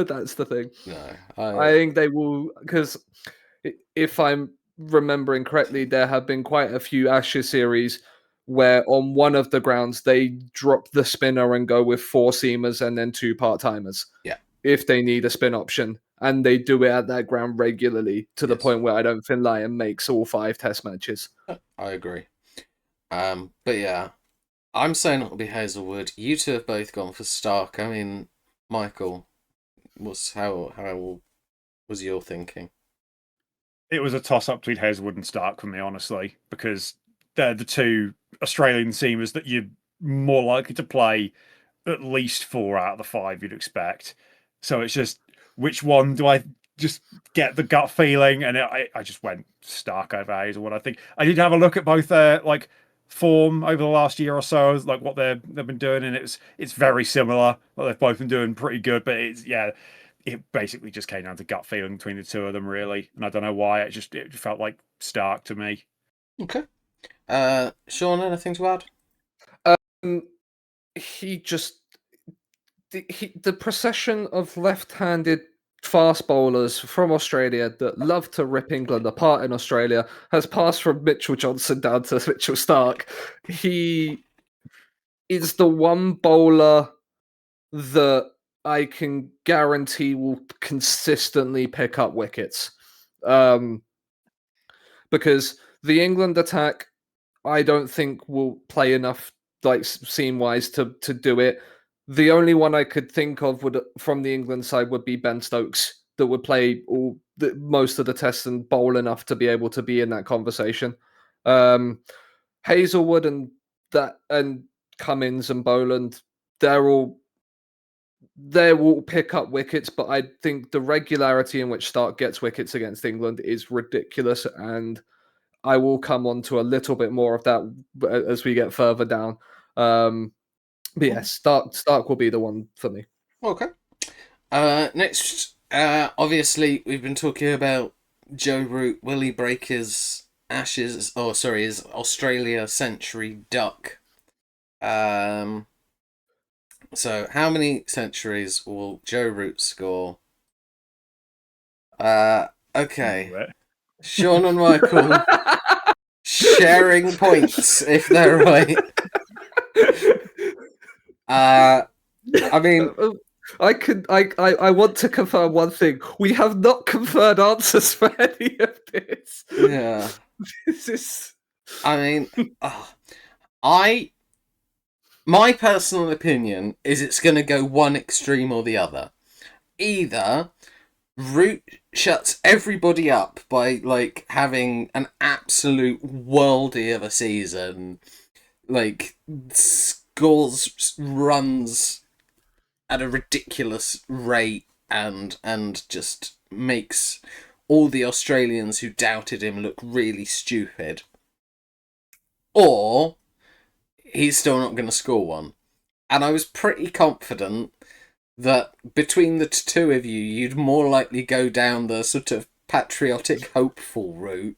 that's the thing. no, I think they will, because if I'm remembering correctly, there have been quite a few Ashes series where on one of the grounds they drop the spinner and go with 4 seamers and then 2 part timers. Yeah. If they need a spin option. And they do it at that ground regularly to the Yes. point where I don't think Lion makes all 5 test matches. I agree. But yeah, I'm saying it'll be Hazelwood. You two have both gone for Stark. I mean, Michael, how was your thinking? It was a toss-up between Hazelwood and Stark for me, honestly, because they're the two Australian seamers that you're more likely to play at least 4 out of the 5 you'd expect. So it's just, which one do I just get the gut feeling? And I just went Stark over Hazelwood. I think I did have a look at both their like form over the last year or so, like what they've been doing, and it's very similar. Well, they've both been doing pretty good, but it basically just came down to gut feeling between the two of them, really. And I don't know why. It felt like Stark to me. Okay. Sean, anything to add? He just the procession of left-handed fast bowlers from Australia that love to rip England apart in Australia has passed from Mitchell Johnson down to Mitchell Stark. He is the one bowler that I can guarantee will consistently pick up wickets. Because the England attack, I don't think will play enough like seam wise to do it. The only one I could think of would from the England side would be Ben Stokes that would play most of the tests and bowl enough to be able to be in that conversation. Hazelwood and Cummins and Boland, they will pick up wickets, but I think the regularity in which Stark gets wickets against England is ridiculous, and I will come on to a little bit more of that as we get further down. But yeah, Stark will be the one for me. Okay. Next, obviously, we've been talking about Joe Root. Will he break his Ashes? Oh, sorry, his Australia century duck. So how many centuries will Joe Root score? Okay. Sean and Michael sharing points if they're right. I mean, I want to confirm one thing. We have not confirmed answers for any of this. Yeah. This is. I mean, my personal opinion is it's going to go one extreme or the other. Either Root shuts everybody up by like having an absolute worldie of a season, like scores runs at a ridiculous rate, and just makes all the Australians who doubted him look really stupid. Or he's still not going to score one. And I was pretty confident that between the two of you, you'd more likely go down the sort of patriotic, hopeful route.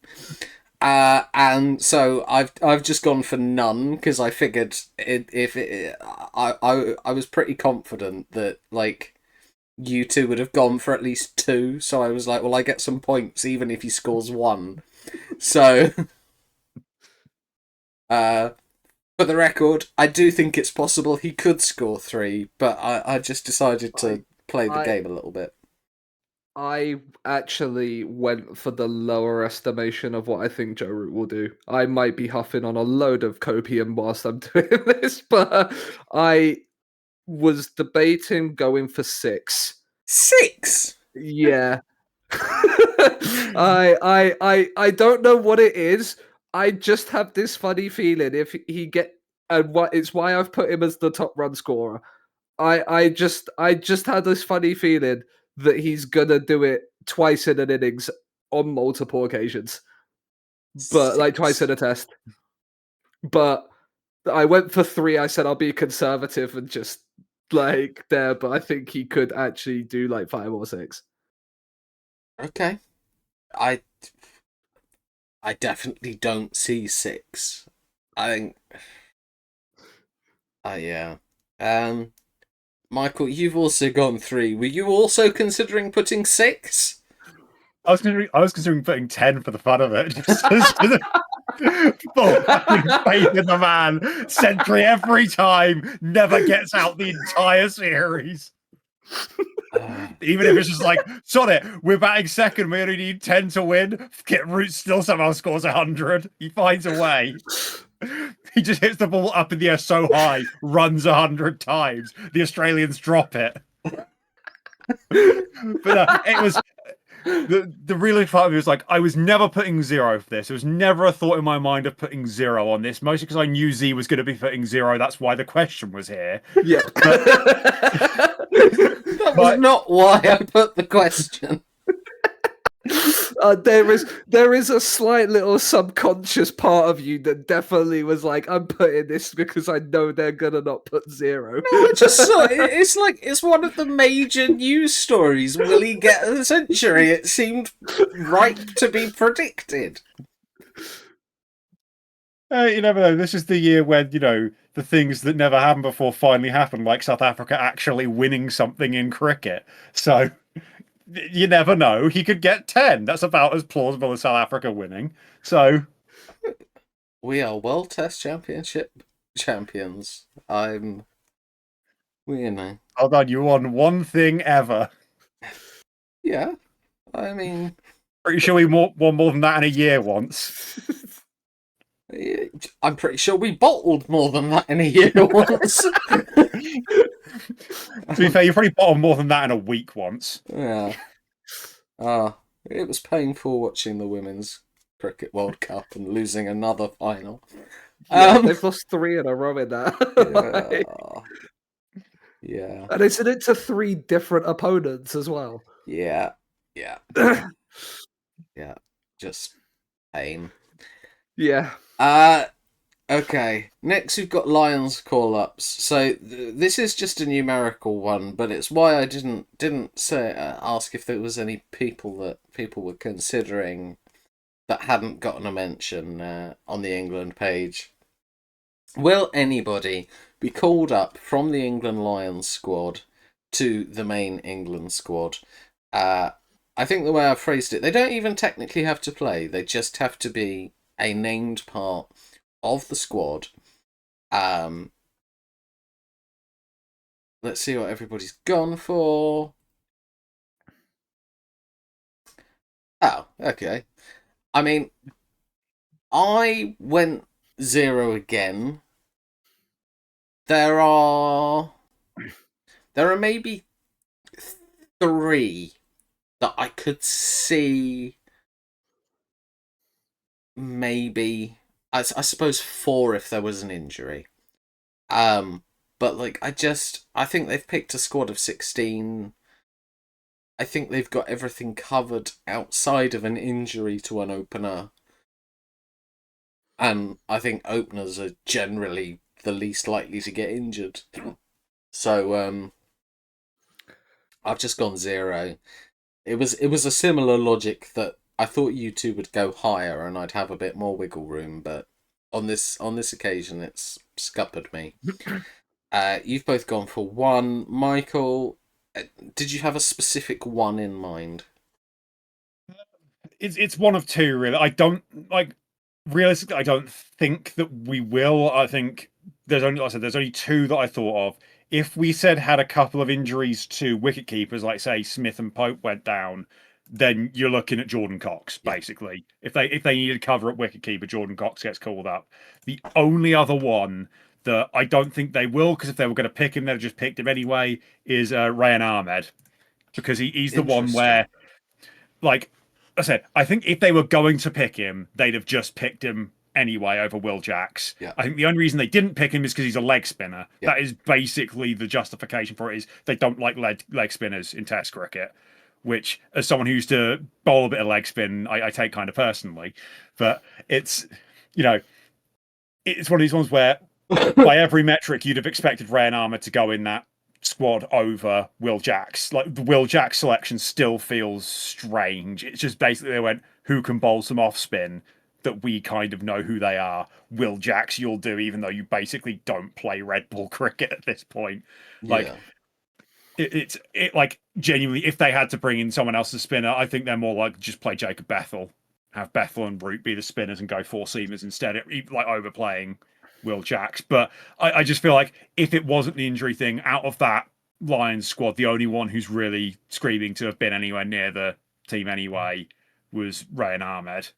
And so I've just gone for none because I figured I was pretty confident that like you two would have gone for at least 2. So I was like, well, I get some points even if he scores 1. So, For the record, I do think it's possible he could score 3, but I just decided to play the I- game a little bit. I actually went for the lower estimation of what I think Joe Root will do. I might be huffing on a load of copium whilst I'm doing this, but I was debating going for 6. 6? Yeah. I don't know what it is. I just have this funny feeling if he get and what it's why I've put him as the top run scorer. I just had this funny feeling that he's gonna do it twice in an innings on multiple occasions, but like twice in a test. But I went for 3. I said I'll be conservative and just like there, but I think he could actually do like 5 or 6. Okay. I definitely don't see 6. I think. Yeah. Michael, you've also gone 3. Were you also considering putting 6? I was considering putting 10 for the fun of it. Just full fucking faith in the man. Century every time, never gets out the entire series. Even if it's just like, sod it, we're batting second, we only need 10 to win. Get Root still somehow scores 100. He finds a way. He just hits the ball up in the air so high, runs 100 times. The Australians drop it. But it was the really part of it was like I was never putting 0 for this. There was never a thought in my mind of putting 0 on this, mostly because I knew Z was going to be putting 0. That's why the question was here. Yeah. That was not why I put the question. There is a slight little subconscious part of you that definitely was like, I'm putting this because I know they're gonna not put 0. No, I just saw it. It's like it's one of the major news stories. Will he get a century? It seemed ripe to be predicted. You never know. This is the year when, the things that never happened before finally happened, like South Africa actually winning something in cricket. So you never know. He could get 10. That's about as plausible as South Africa winning. So we are World Test Championship champions. Hold on, you won one thing ever. Yeah, I mean, pretty sure we won more than that in a year once. I'm pretty sure we bottled more than that in a year once. To be fair, you probably bottled more than that in a week once. Yeah. It was painful watching the Women's Cricket World Cup and losing another final. Yeah, they've lost 3 in a row in that. Yeah. And isn't it to 3 different opponents as well? Yeah. Yeah. Yeah. Just pain. Yeah. Okay. Next, we've got Lions call-ups. So this is just a numerical one, but it's why I didn't say ask if there was any people were considering that hadn't gotten a mention on the England page. Will anybody be called up from the England Lions squad to the main England squad? I think the way I phrased it, they don't even technically have to play. They just have to be a named part of the squad. Let's see what everybody's gone for. Oh, okay. I mean, I went 0 again. There are maybe 3 that I could see. Maybe I suppose 4 if there was an injury. But like I think they've picked a squad of 16. I think they've got everything covered outside of an injury to an opener. And I think openers are generally the least likely to get injured. So I've just gone 0. It was a similar logic that I thought you two would go higher and I'd have a bit more wiggle room, but on this occasion it's scuppered me. You've both gone for 1. Michael, did you have a specific 1 in mind? It's one of 2, really. I don't like. realistically, I don't think that we will. I think there's only, like I said, there's only two that I thought of. If we said had a couple of injuries to wicket keepers, like say Smith and Pope went down, then you're looking at Jordan Cox Yeah. basically. If they needed cover at wicket keeper, Jordan Cox gets called up. The only other one that I don't think they will, because if they were going to pick him, they'd have just picked him anyway, is Rayan Ahmed, because he's the one Interesting. where, like I said, I think if they were going to pick him, they'd have just picked him anyway over Will Jacks. Yeah. I think the only reason they didn't pick him is because he's a leg spinner. Yeah. That is basically the justification for it. Is they don't like leg spinners in Test cricket, which, as someone who used to bowl a bit of leg spin, I take kind of personally. But it's, you know, it's one of these ones where by every metric you'd have expected Rayan Ahmed to go in that squad over Will Jacks. Like, the Will Jacks selection still feels strange. It's just basically they went, who can bowl some off spin that we kind of know who they are. Will Jacks you'll do, even though you basically don't play red ball cricket at this point. Like, Yeah. it's like, genuinely, if they had to bring in someone else as spinner, I think they're more like just play Jacob Bethel, have Bethel and Root be the spinners and go four seamers instead, like overplaying Will Jacks. But I just feel like if it wasn't the injury thing, out of that Lions squad, the only one who's really screaming to have been anywhere near the team anyway was Rayan Ahmed.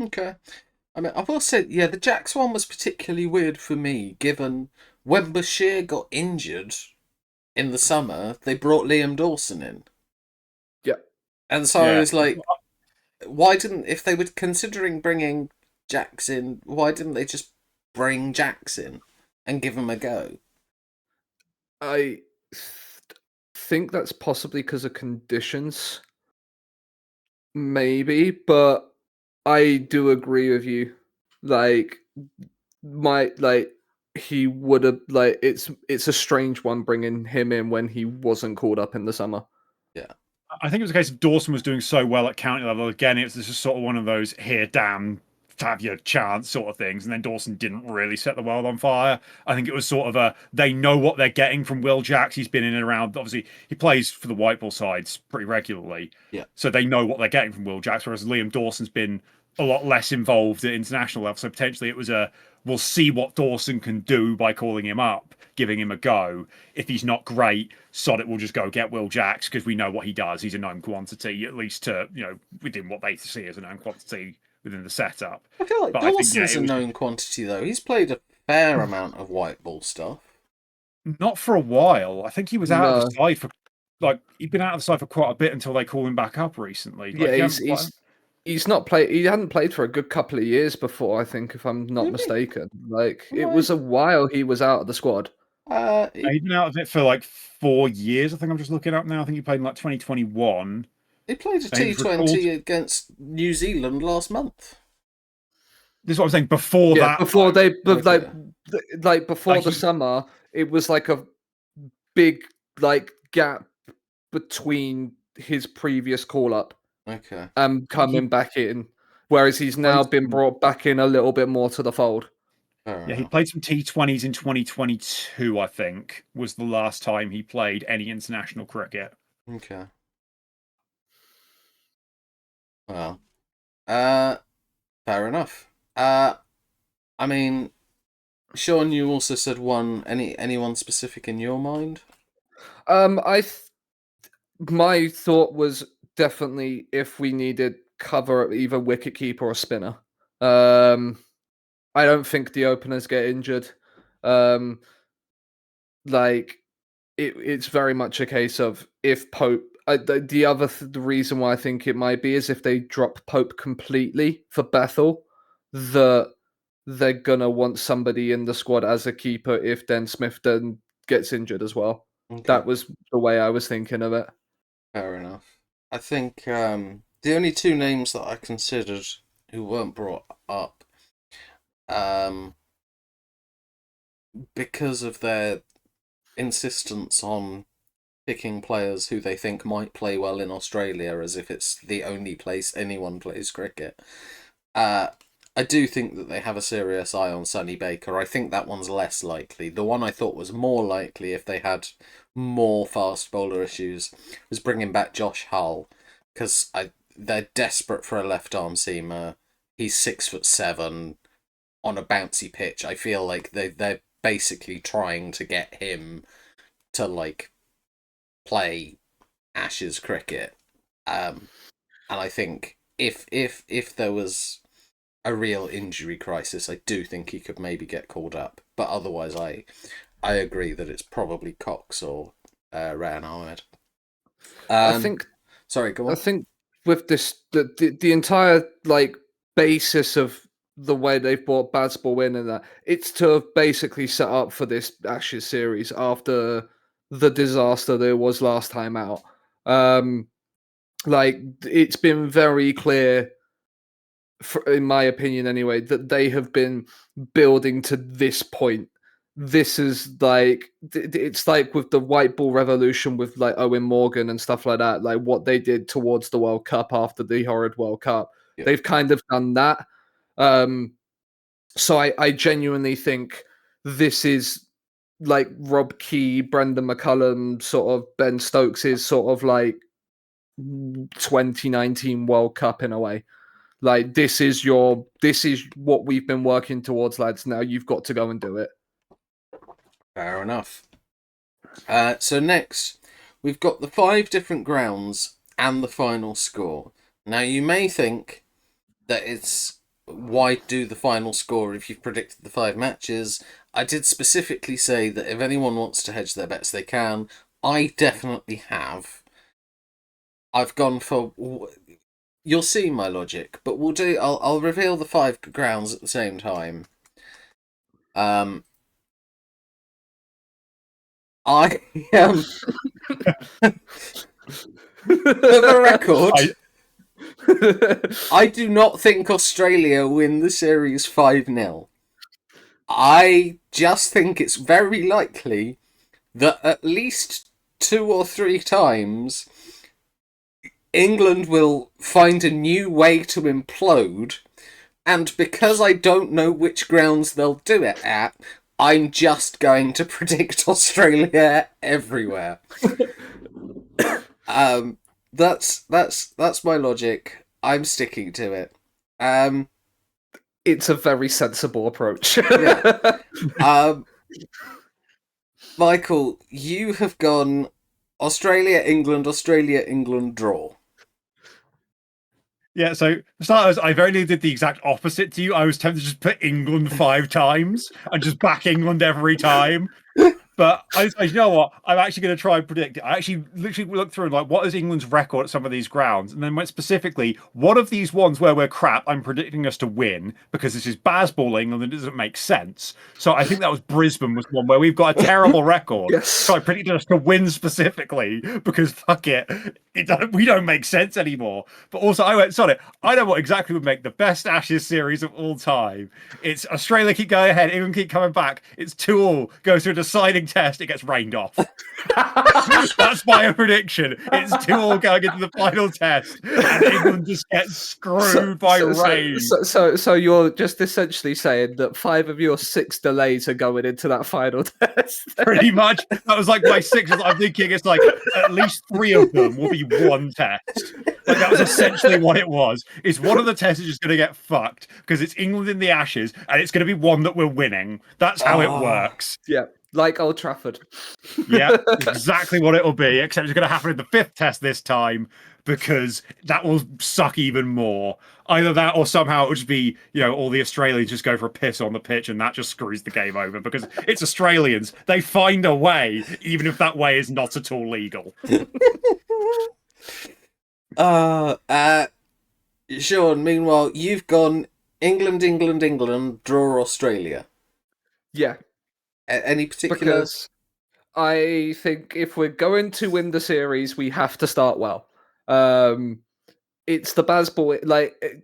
Okay. I mean, I will say, yeah, the Jacks one was particularly weird for me, given when Bashir got injured in the summer, they brought Liam Dawson in. Yeah. And so I Yeah. was like, why didn't, if they were considering bringing Jacks in, why didn't they just bring Jacks in and give him a go? I think that's possibly because of conditions, maybe, but I do agree with you. Like, he would have, like, it's a strange one bringing him in when he wasn't called up in the summer. Yeah. I think it was a case of Dawson was doing so well at county level. Again, it's just sort of one of those here, damn, have your chance sort of things. And then Dawson didn't really set the world on fire. I think it was sort of a, they know what they're getting from Will Jacks. He's been in and around. Obviously, he plays for the white ball sides pretty regularly. Yeah. So they know what they're getting from Will Jacks, whereas Liam Dawson's been a lot less involved at international level. So potentially it was a, we'll see what Dawson can do by calling him up, giving him a go. If he's not great, sod it, we'll just go get Will Jacks because we know what he does. He's a known quantity, at least to, within what they see as a known quantity within the setup. I feel like But I think, Dawson's a known quantity, though. He's played a fair amount of white ball stuff. not for a while. I think he was out of the No. side for, he'd been out of the side for quite a bit until they called him back up recently. Yeah, he's not played. He hadn't played for a good couple of years before, I think, if I'm not Really? mistaken. Like, it Right. was a while he was out of the squad. He'd been out of it for like 4 years. I think I'm just looking up now. I think he played in like 2021. He played a And he was T20 recalled. against New Zealand last month. This is what I'm saying. Before Yeah, that, before though, before Like the he- summer, it was like a big gap between his previous call up Okay. and coming back in, whereas he's now been brought back in a little bit more to the fold. Fair Yeah, he enough. played some T20s in 2022, I think, was the last time he played any international cricket. Okay. Well, fair enough. I mean, Sean, you also said one. Anyone specific in your mind? My thought was definitely if we needed cover at either wicketkeeper or spinner. I don't think the openers get injured. It's very much a case of if Pope. The reason why I think it might be is if they drop Pope completely for Bethel, that they're gonna want somebody in the squad as a keeper if Dan Smith then gets injured as well. Okay. That was the way I was thinking of it. Fair enough. I think the only two names that I considered who weren't brought up, because of their insistence on picking players who they think might play well in Australia as if it's the only place anyone plays cricket. I do think that they have a serious eye on Sonny Baker. I think that one's less likely. The one I thought was more likely if they had more fast bowler issues was bringing back Josh Hull, because they're desperate for a left arm seamer. he's 6'7" on a bouncy pitch. I feel like they're basically trying to get him to like play Ashes cricket. And I think if there was a real injury crisis, I do think he could maybe get called up. But otherwise, I agree that it's probably Cox or Rayan Ahmed. I think Sorry, go on. I think with this, the entire like basis of the way they've brought Bazball in and that, it's to have basically set up for this Ashes series after the disaster there was last time out. Like it's been very clear, in my opinion anyway, that they have been building to this point. This is like it's like with the white ball revolution with like Owen Morgan and stuff like that, like what they did towards the World Cup after the horrid World Cup. Yeah. They've kind of done that. So I genuinely think this is like Rob Key, Brendan McCullum, sort of Ben Stokes is sort of like 2019 World Cup in a way. Like this is what we've been working towards, lads. Now you've got to go and do it. Fair enough. So next, we've got the 5 different grounds and the final score. Now you may think that it's why do the final score if you've predicted the 5 matches? I did specifically say that if anyone wants to hedge their bets, they can. I definitely have. I've gone for. You'll see my logic, but we'll do. I'll reveal the 5 grounds at the same time. I am. For the record, I do not think Australia win the series 5-0. I just think it's very likely that at least 2 or 3 times England will find a new way to implode, and because I don't know which grounds they'll do it at, I'm just going to predict Australia everywhere. That's my logic. I'm sticking to it. It's a very sensible approach. Yeah. Michael, you have gone Australia, England draw. Yeah, so for starters, I very nearly did the exact opposite to you. I was tempted to just put England 5 times and just back England every time. But you know what? I'm actually going to try and predict it. I actually literally looked through and like, what is England's record at some of these grounds? And then went specifically, one of these ones where we're crap, I'm predicting us to win because this is Bazball England and it doesn't make sense. So I think that was Brisbane was one where we've got a terrible record. Yes. So I predicted us to win specifically because fuck it, we don't make sense anymore. But also I went, sorry, I know what exactly would make the best Ashes series of all time. It's Australia keep going ahead, England keep coming back. It's 2-2, goes to a deciding test, it gets rained off. That's my prediction. It's 2-2 going into the final test, and England just gets screwed by rain. So you're just essentially saying that 5 of your 6 delays are going into that final test. Pretty much. That was like my 6. I'm thinking it's like at least 3 of them will be one test. Like that was essentially what it was. Is one of the tests is just going to get fucked because it's England in the Ashes, and it's going to be one that we're winning. That's how it works. Yeah. Like Old Trafford. Yeah, exactly what it'll be, except it's going to happen in the 5th test this time because that will suck even more. Either that or somehow it would just be, all the Australians just go for a piss on the pitch and that just screws the game over because it's Australians. They find a way, even if that way is not at all legal. Sean, meanwhile, you've gone England, draw Australia. Yeah. Any particular? Because I think if we're going to win the series, we have to start well. It's the Bazball, like,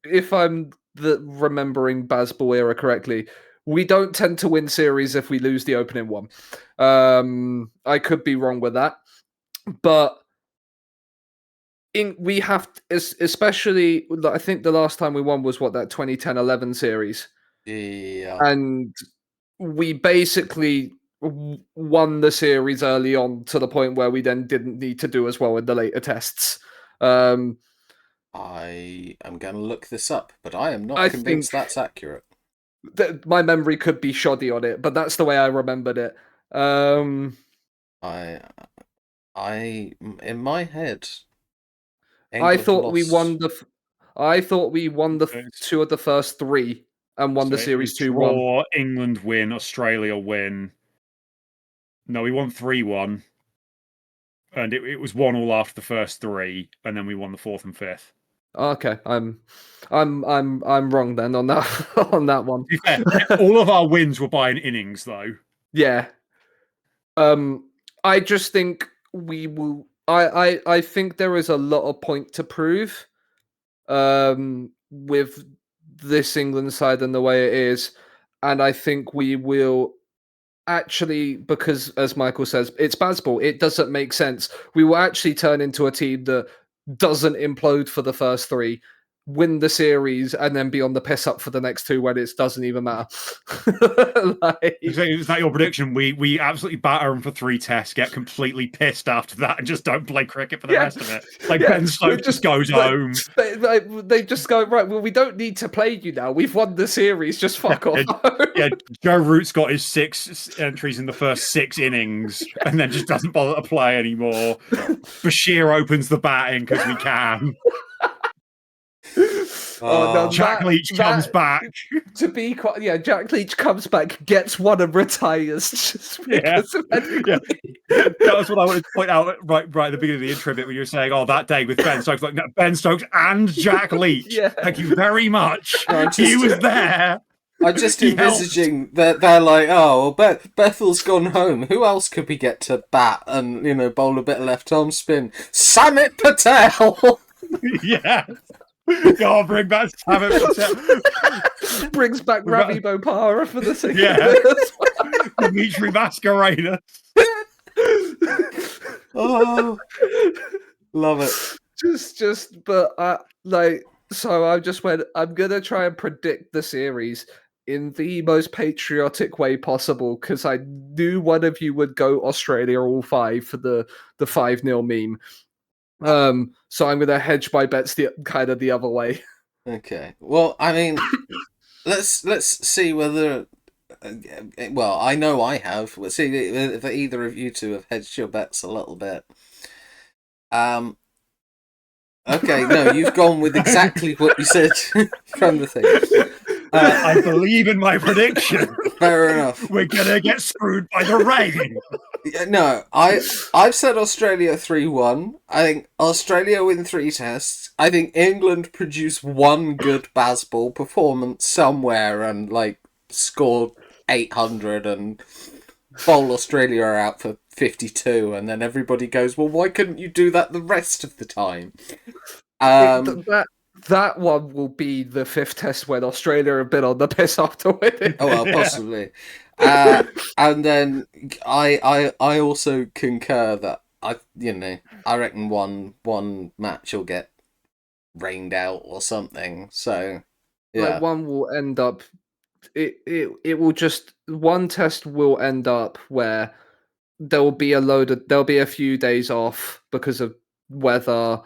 if I'm remembering Bazball era correctly, we don't tend to win series if we lose the opening one. I could be wrong with that, but we have, especially, I think the last time we won was that 2010-11 series. Yeah. And we basically won the series early on to the point where we then didn't need to do as well in the later tests. I am going to look this up, but I am not I convinced think- that's accurate. My memory could be shoddy on it, but that's the way I remembered it. In my head, I England thought we lost. won the Okay. 2 of the first 3 and won So the it series was 2-1. draw, England win, Australia win. No, we won 3-1. And it was 1-1 after the first 3, and then we won the 4th and 5th. Okay, I'm wrong then on that on that one. To be fair, all of our wins were by an innings, though. Yeah. I just think we will. I think there is a lot of point to prove. With this England side and the way it is, and I think we will actually, because as Michael says, it's baseball. It doesn't make sense. We will actually turn into a team that doesn't implode for the first 3, win the series, and then be on the piss up for the next 2 when it doesn't even matter. Is that your prediction? We absolutely batter them for 3 tests, get completely pissed after that, and just don't play cricket for the rest of it. Like Ben Stokes just goes home. They just go, right, well, we don't need to play you now. We've won the series. Just fuck off. Yeah, Joe Root's got his 6 entries in the first 6 innings, and then just doesn't bother to play anymore. Bashir opens the batting because we can. No, Jack Leach comes back. To be quite, Jack Leach comes back, gets one, and retires. Just because of Yeah. That was what I wanted to point out right at the beginning of the intro bit when you were saying, "Oh, that day with Ben Stokes." Like, no, Ben Stokes and Jack Leach. Yeah. Thank you very much. He was there. I'm just envisaging that they're like, oh, well, Bethel's gone home. Who else could we get to bat and bowl a bit of left arm spin? Samit Patel. Yeah. God, bring back Samit Patel. Brings back Ravi Bopara for the second. Yeah. Dimitri Mascarenas. Oh, love it. So I just went, I'm gonna try and predict the series in the most patriotic way possible because I knew one of you would go Australia all 5 for the 5-0 meme. So I'm gonna hedge my bets the other way. Okay. Well, I mean, let's see whether. Well, I know I have. Let's see if either of you two have hedged your bets a little bit. Okay, no, you've gone with exactly what you said from the thing. I believe in my prediction. Fair enough. We're gonna get screwed by the rain. No, I've said Australia 3-1. I think Australia win 3 tests. I think England produce 1 good baseball performance somewhere and score 800 and bowl Australia out for 52, and then everybody goes, well, why couldn't you do that the rest of the time? That one will be the 5th test when Australia have been on the piss after winning. Oh, well, possibly. And then I also concur that I reckon one match will get rained out or something. So yeah, One will end up. It will just, one test will end up where there'll be a few days off because of weather,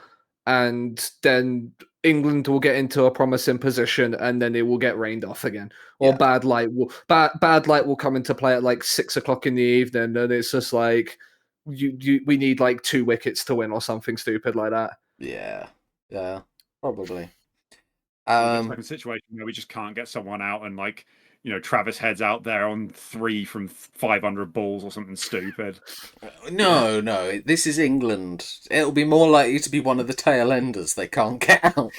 and then England will get into a promising position, and then it will get rained off again, or bad light will come into play at 6 o'clock in the evening, and it's just like we need 2 wickets to win or something stupid like that. Yeah, probably. It's like a situation where we just can't get someone out, and Travis Head's out there on 3 from 500 balls or something stupid. No, this is England. It'll be more likely to be one of the tail enders they can't get out.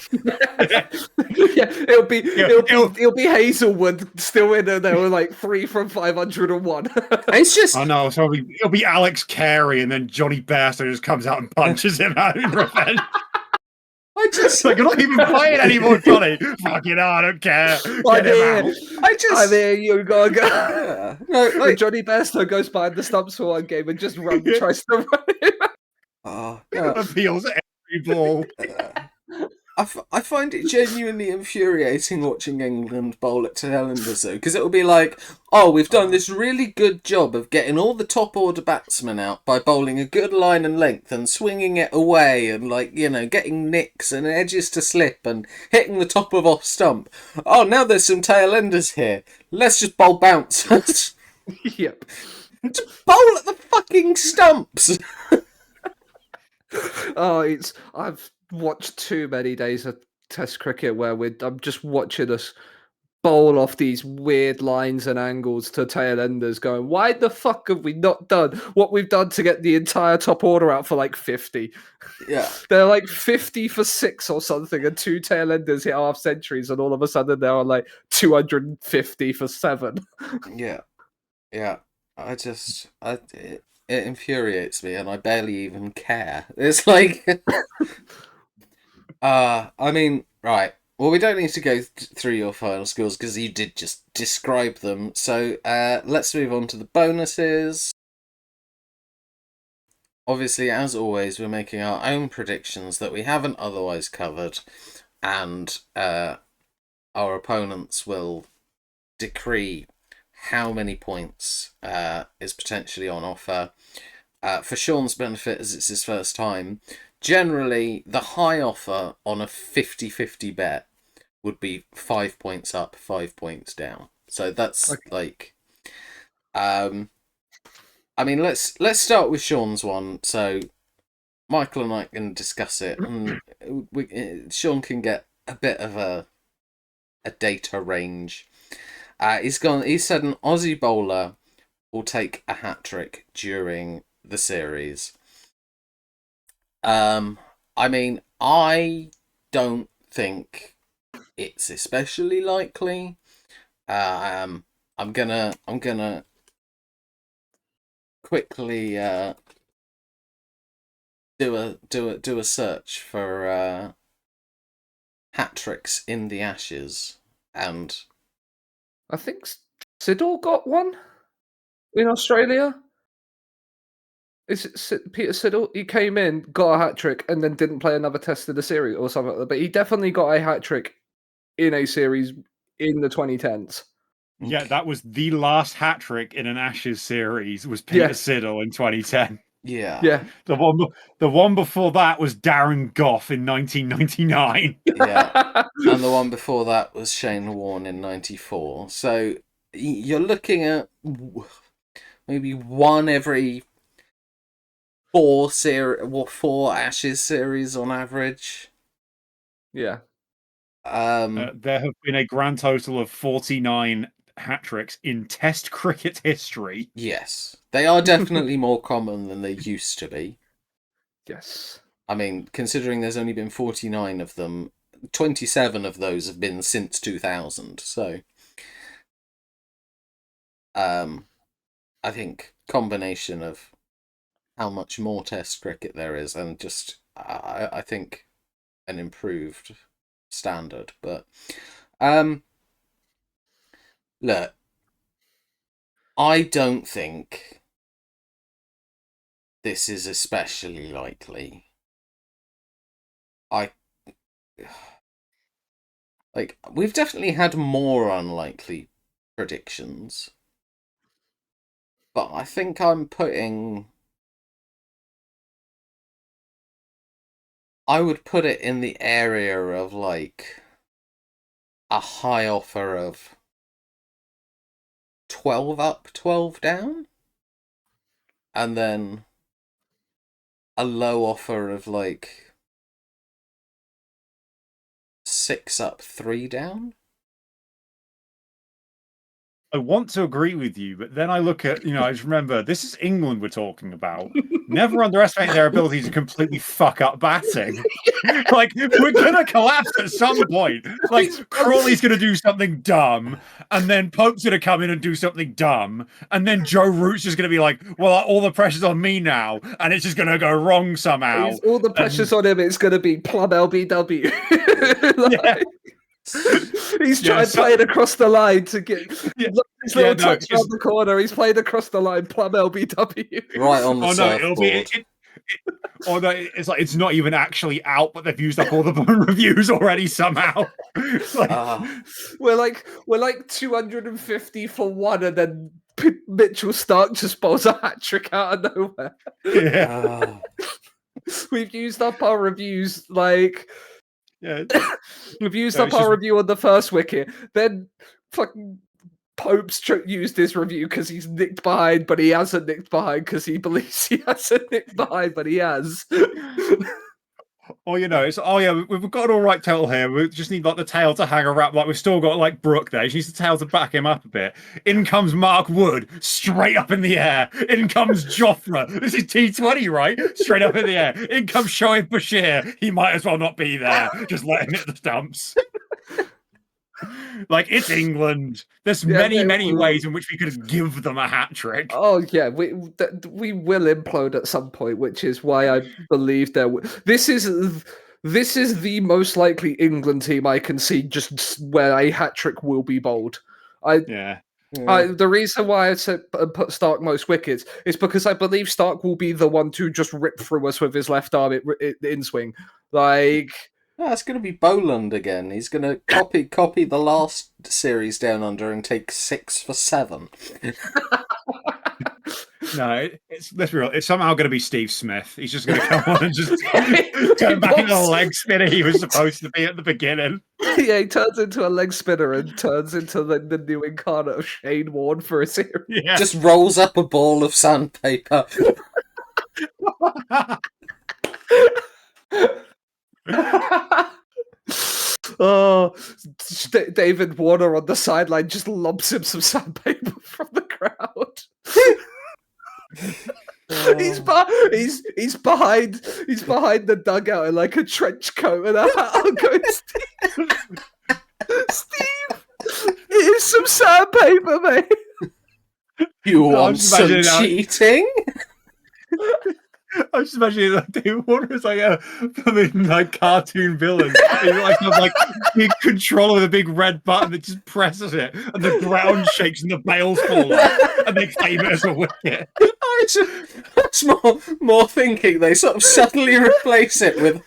It'll be Hazelwood still in there. They were 3 from 501. It's just. Oh no, so it'll be Alex Carey, and then Johnny Bairstow just comes out and punches him out in revenge. You're not even playing anymore, Johnny. Fucking hell, I don't care. I'm here, you gotta go. No, Johnny Bairstow goes behind the stumps for one game and just tries to run him. Oh, appeals every ball. I find it genuinely infuriating watching England bowl at tailenders though, because it will be like, oh, we've done this really good job of getting all the top order batsmen out by bowling a good line and length and swinging it away and getting nicks and edges to slip and hitting the top of off stump. Oh, now there's some tailenders here. Let's just bowl bouncers. Yep. Just bowl at the fucking stumps. I've watched too many days of Test cricket where I'm just watching us bowl off these weird lines and angles to tail enders, going, why the fuck have we not done what we've done to get the entire top order out for like 50? Yeah, they're like 50 for 6 or something, and 2 tail enders hit half centuries, and all of a sudden they're on like 250 for 7. yeah. It infuriates me, and I barely even care. It's like, I mean, right. Well, we don't need to go through your final scores because you did just describe them. So, let's move on to the bonuses. Obviously, as always, we're making our own predictions that we haven't otherwise covered, and our opponents will decree how many points is potentially on offer. For Sean's benefit, as it's his first time, generally the high offer on a 50-50 bet would be 5 points up, 5 points down. So that's okay. I mean, let's start with Sean's one. So Michael and I can discuss it, and Sean can get a bit of a data range. He said an Aussie bowler will take a hat-trick during the series. I mean, I don't think it's especially likely. I'm gonna quickly do a search for hat-tricks in the Ashes, and I think Siddle got one in Australia. Is it Peter Siddle? He came in, got a hat trick, and then didn't play another test in the series or something like that. But he definitely got a hat trick in a series in the 2010s. Yeah, that was the last hat trick in an Ashes series. Was Peter Siddle in 2010. Yeah. The one before that was Darren Gough in 1999. Yeah, and the one before that was Shane Warne in 94. So you're looking at maybe one every 4 Ashes series on average. Yeah. There have been a grand total of 49 hat tricks in Test cricket history. Yes, they are definitely more common than they used to be. Yes. I mean, considering there's only been 49 of them, 27 of those have been since 2000. So, I think combination of how much more Test cricket there is, and just I think an improved standard. But look, I don't think this is especially likely. We've definitely had more unlikely predictions, but I think I would put it in the area of like a high offer of 12 up, 12 down, and then a low offer of like 6 up, 3 down. I want to agree with you, but then I look at, I just remember, this is England we're talking about. Never underestimate their ability to completely fuck up batting. Like, we're going to collapse at some point. Like, Crawley's going to do something dumb, and then Pope's going to come in and do something dumb, and then Joe Root's just going to be like, well, all the pressure's on me now, and it's just going to go wrong somehow. All the pressure's on him, it's going to be plum LBW. Yeah. He's trying to play it across the line to get his little touch around the corner. He's played across the line, plum LBW. Right on the surfboard. Or no, it's like it's not even actually out, but they've used up all the reviews already somehow. Like, we're like 250 for one, and then Mitchell Stark just bowls a hat trick out of nowhere. yeah. We've used up our reviews, like Yeah. we've used No, up it's our just- review on the first wicket. Then fucking Pope's used his review because he's nicked behind, but he hasn't nicked behind because he believes he hasn't nicked behind, but he has. Or it's we've got an all right total here. We just need like the tail to hang around. Like we've still got like Brooke there. She needs the tail to back him up a bit. In comes Mark Wood, straight up in the air. In comes Jofra. This is T20, right? Straight up in the air. In comes Shoaib Bashir. He might as well not be there. Just let him hit the stumps. Like it's England. There's many ways in which we could give them a hat trick. Oh yeah, we will implode at some point, which is why I believe this is the most likely England team I can see just where a hat trick will be bowled. The reason why I said put Stark most wickets is because I believe Stark will be the one to just rip through us with his left arm in swing. Like. No, it's going to be Boland again. He's going to copy the last series down under and take 6 for 7. No, let's be real. It's somehow going to be Steve Smith. He's just going to come on and just turn back into the leg spinner he was supposed to be at the beginning. Yeah, he turns into a leg spinner and turns into the new incarnate of Shane Warne for a series. Yeah. Just rolls up a ball of sandpaper. Oh, David Warner on the sideline just lobs him some sandpaper from the crowd. He's behind the dugout in like a trench coat and a hat on, going, Steve, here's some sandpaper, mate. You want some cheating? I'm just imagining that David Warner is like a cartoon villain. He's like big control of the big red button that just presses it, and the ground shakes and the bails fall off, and they claim it as a wicket. That's more thinking. They sort of suddenly replace it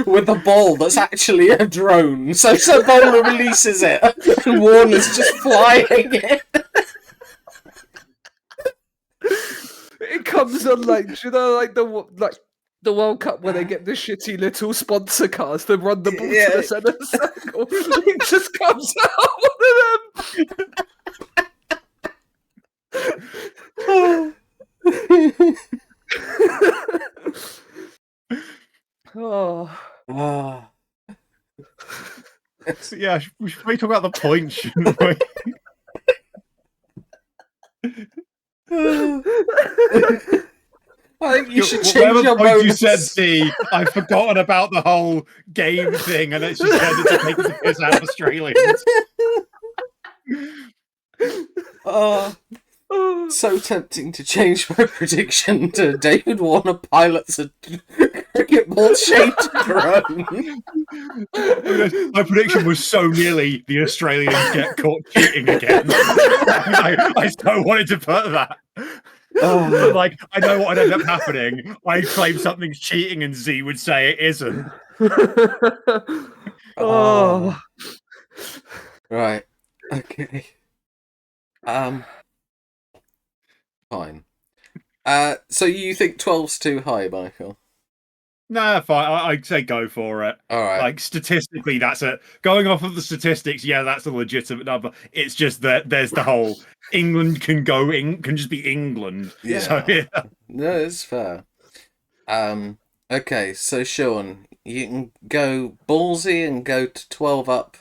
with a ball that's actually a drone. So bowler releases it, and Warner's just flying it. It comes on like the World Cup where they get the shitty little sponsor cars to run the ball to the centre circle. It just comes out one of them. So, yeah, we should probably talk about the points, shouldn't we? I think you should change your bonus. You said, D, I've forgotten about the whole game thing, and it's just turned into taking the piss out of Australians. So tempting to change my prediction to David Warner pilots a cricket ball shaped drone. My prediction was so nearly the Australians get caught cheating again. I so wanted to put that. But like, I know what would end up happening. I claim something's cheating, and Z would say it isn't. Right. Okay. Fine. So you think 12's too high, Michael? Nah, fine. I'd say go for it. All right. Like statistically, that's it. Going off of the statistics, yeah, that's a legitimate number. It's just that there's the whole England can just be England. Yeah. So, yeah. No, it's fair. Okay, so Sean, you can go ballsy and go to 12 up,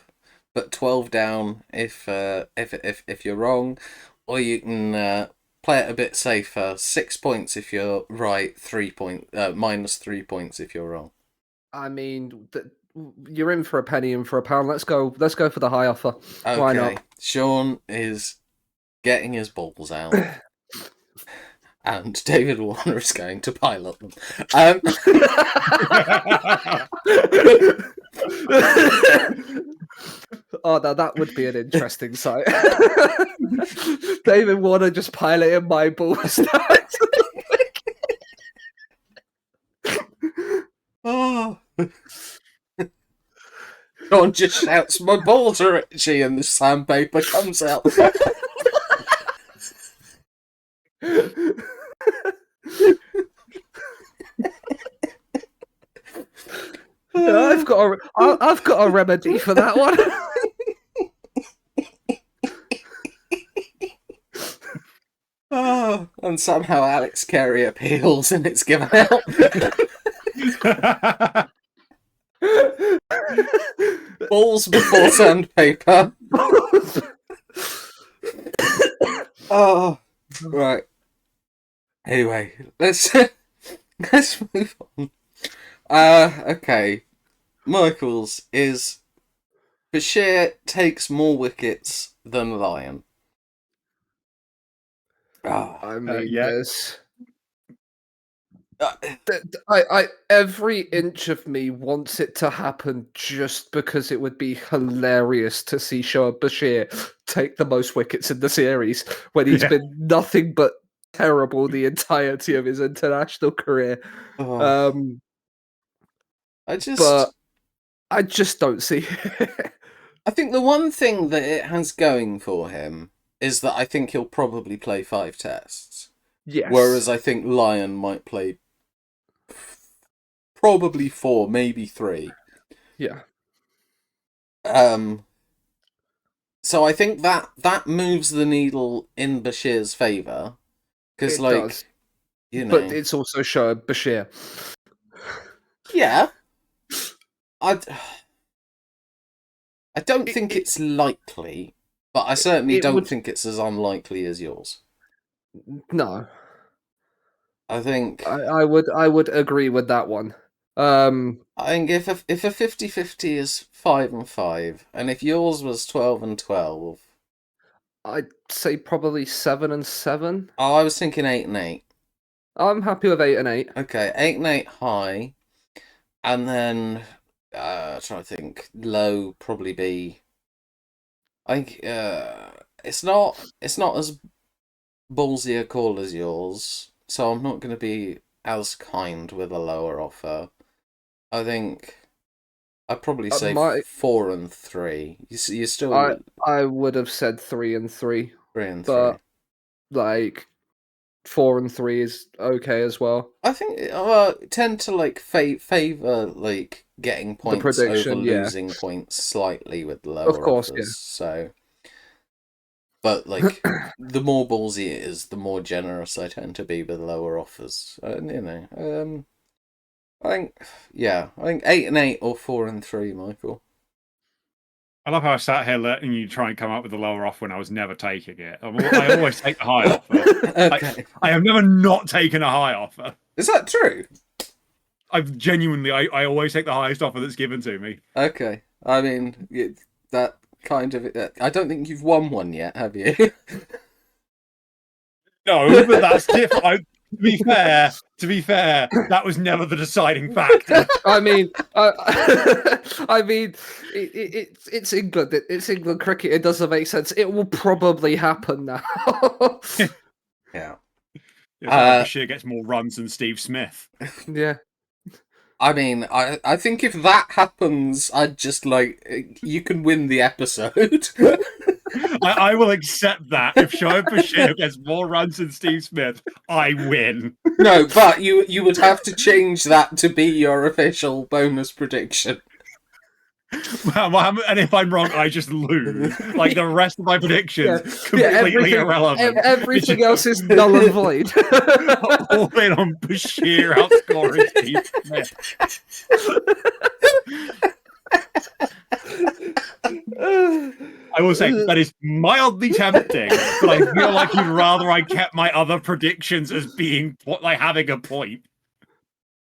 but 12 down if you're wrong, or you can play it a bit safer. 6 points if you're right, minus 3 points if you're wrong. I mean, you're in for a penny, in for a pound. Let's go for the high offer. Okay. Why not? Sean is getting his balls out. And David Warner is going to pilot them. Oh, now that would be an interesting sight. David Warner just piloting my balls. John just shouts, "My balls are itchy," and the sandpaper comes out. I've got a remedy for that one. Oh, and somehow Alex Carey appeals and it's given out. Balls before sandpaper. Oh, right. Anyway, let's move on. Okay. Michael's is Bashir takes more wickets than Lyon. Oh, I mean, yeah. there's. I every inch of me wants it to happen just because it would be hilarious to see Shoaib Bashir take the most wickets in the series when he's been nothing but terrible the entirety of his international career. oh. But I just don't see it. I think the one thing that it has going for him is that I think he'll probably play 5 tests. Yes. Whereas I think Lyon might play probably 4, maybe 3. Yeah. So I think that moves the needle in Bashir's favour. Because, does. You know. But it's also Shoaib Bashir. Yeah. I don't think it's likely, but I certainly don't think it's as unlikely as yours. No. I think I would agree with that one. I think if a 50-50 is 5 and 5, and if yours was 12 and 12, I'd say probably 7 and 7. Oh, I was thinking 8 and 8. I'm happy with 8 and 8. Okay, 8 and 8 high, and then trying to think, low probably be. I think it's not as ballsy a call as yours, so I'm not going to be as kind with a lower offer. I think I'd probably say 4 and 3. You still. I would have said 3 and 3. 3 and 3. But like 4 and 3 is okay as well. I think tend to favor getting points over losing points slightly with lower of course, offers. Yeah. So, but the more ballsy it is, the more generous I tend to be with lower offers. I think 8 and 8 or 4 and 3, Michael. I love how I sat here letting you try and come up with the lower offer when I was never taking it. I always take the high offer. Okay. I have never not taken a high offer. Is that true? I've genuinely, I always take the highest offer that's given to me. Okay. I mean, that kind of. I don't think you've won one yet, have you? No, but that's different. To be fair, that was never the deciding factor. I mean, it's England. It's England cricket. It doesn't make sense. It will probably happen now. Yeah. Bashir gets more runs than Steve Smith. Yeah. I mean, I think if that happens, I'd just you can win the episode. I will accept that. If Shoaib Bashir gets more runs than Steve Smith, I win. No, but you would have to change that to be your official bonus prediction. And if I'm wrong, I just lose. Like the rest of my predictions, completely irrelevant. Everything else is null and void. All in on Bashir outscoring Steve Smith. I will say that is mildly tempting, but I feel like you'd rather I kept my other predictions as being having a point.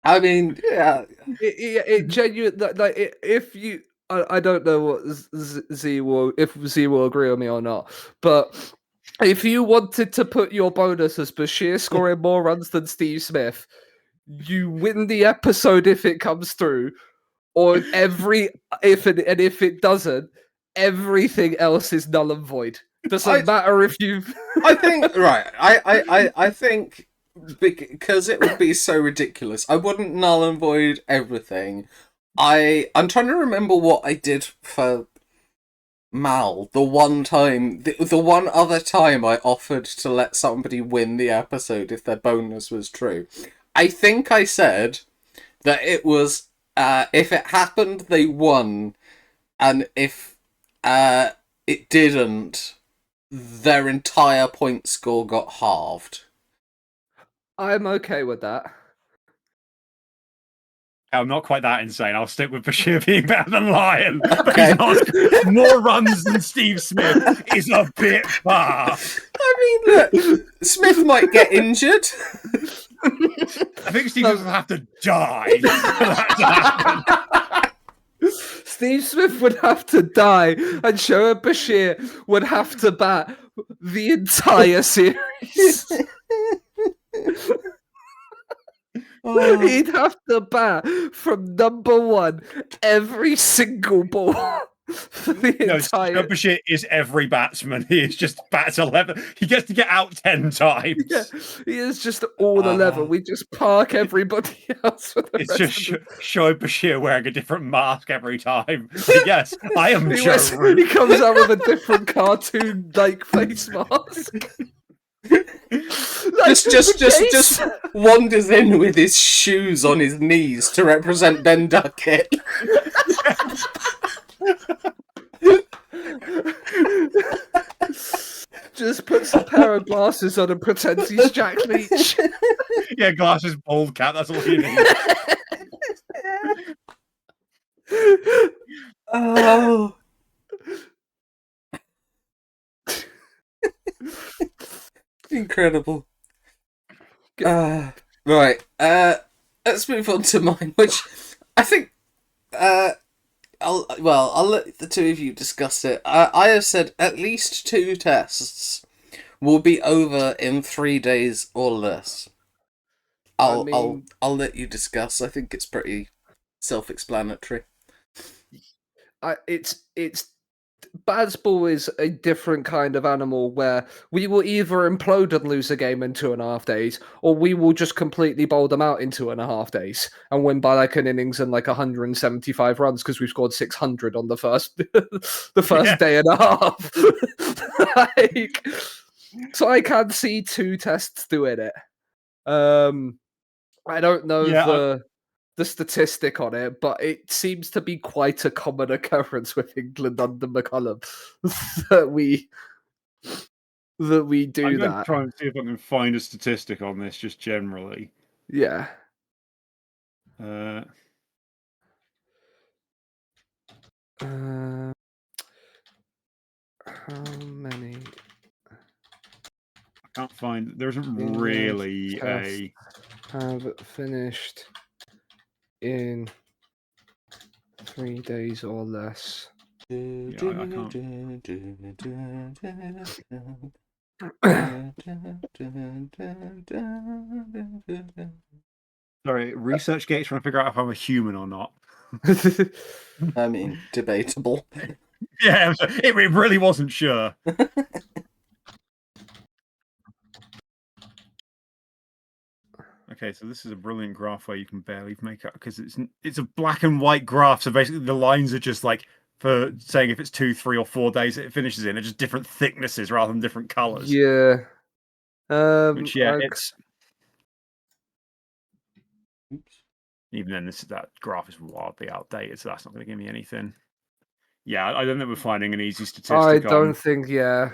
I mean, yeah, it genuinely if you. I don't know what Z will agree with me or not, but if you wanted to put your bonus as Bashir scoring more runs than Steve Smith, you win the episode if it comes through, or if it doesn't, everything else is null and void. Doesn't matter if you. I think right. I think because it would be so ridiculous. I wouldn't null and void everything, I'm trying to remember what I did for Mal the one time. The one other time I offered to let somebody win the episode if their bonus was true. I think I said that it was if it happened, they won, and if it didn't, their entire point score got halved. I'm okay with that. I'm not quite that insane. I'll stick with Bashir being better than Lion. But Okay. he's not more runs than Steve Smith is a bit far. I mean, look, Smith might get injured. I think Steve Smith will have to die for that to happen. Steve Smith would have to die, and Shoaib Bashir would have to bat the entire series. He'd have to bat from number one every single ball for the entire. Shoaib Bashir is every batsman. He is just bats 11. He gets to get out 10 times. Yeah, he is just all 11. We just park everybody else for the It's rest just of Shoaib Bashir wearing a different mask every time. But yes, I am he Joe. comes out with a different cartoon-like face mask. Just wanders in with his shoes on his knees to represent Ben Duckett. Just puts a pair of glasses on and pretends he's Jack Leach. Yeah, glasses, bald cap, that's all you need. Oh. Incredible. Right. Let's move on to mine, which I think I'll let the two of you discuss it. I have said at least 2 tests will be over in 3 days or less. I'll let you discuss. I think it's pretty self-explanatory. It's Bazball is a different kind of animal where we will either implode and lose a game in 2.5 days, or we will just completely bowl them out in 2.5 days and win by like an innings and like 175 runs because we've scored 600 on the first day and a half. So I can see 2 tests doing it. I don't know the statistic on it, but it seems to be quite a common occurrence with England under McCullum that we do I'm that. going to try and see if I can find a statistic on this, just generally. Yeah. How many? I can't find. There isn't really a. Have finished in 3 days or less. Yeah, I can't. Sorry, ResearchGate's trying to figure out if I'm a human or not. I mean, debatable. Yeah, it really wasn't sure. Okay, so this is a brilliant graph where you can barely make out because it's a black and white graph. So basically, the lines are just like for saying if it's 2, 3, or 4 days it finishes in. They're just different thicknesses rather than different colors. Yeah. Which it's. Even then, that graph is wildly outdated, so that's not going to give me anything. Yeah, I don't think we're finding an easy statistic. I don't think, yeah.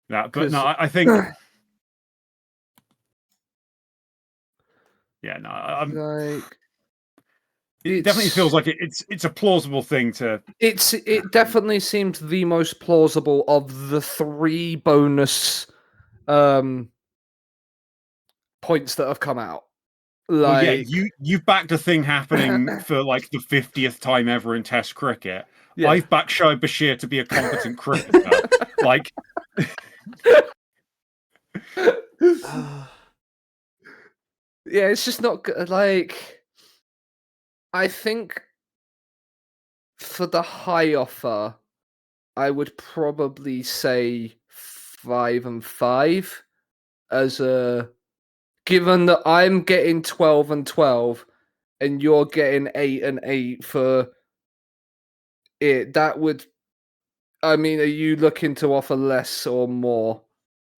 That, but no, I think. Yeah, no, I'm like. It definitely feels like it's a plausible thing to. It definitely seems the most plausible of the 3 bonus points that have come out. Well, yeah, you've backed a thing happening for like the 50th time ever in Test cricket. Yeah. I've backed Shoaib Bashir to be a competent cricketer. Like, yeah, it's just not good. Like, I think for the high offer, I would probably say 5 and 5 as a. Given that I'm getting 12 and 12, and you're getting 8-8 for it, that would. I mean, are you looking to offer less or more?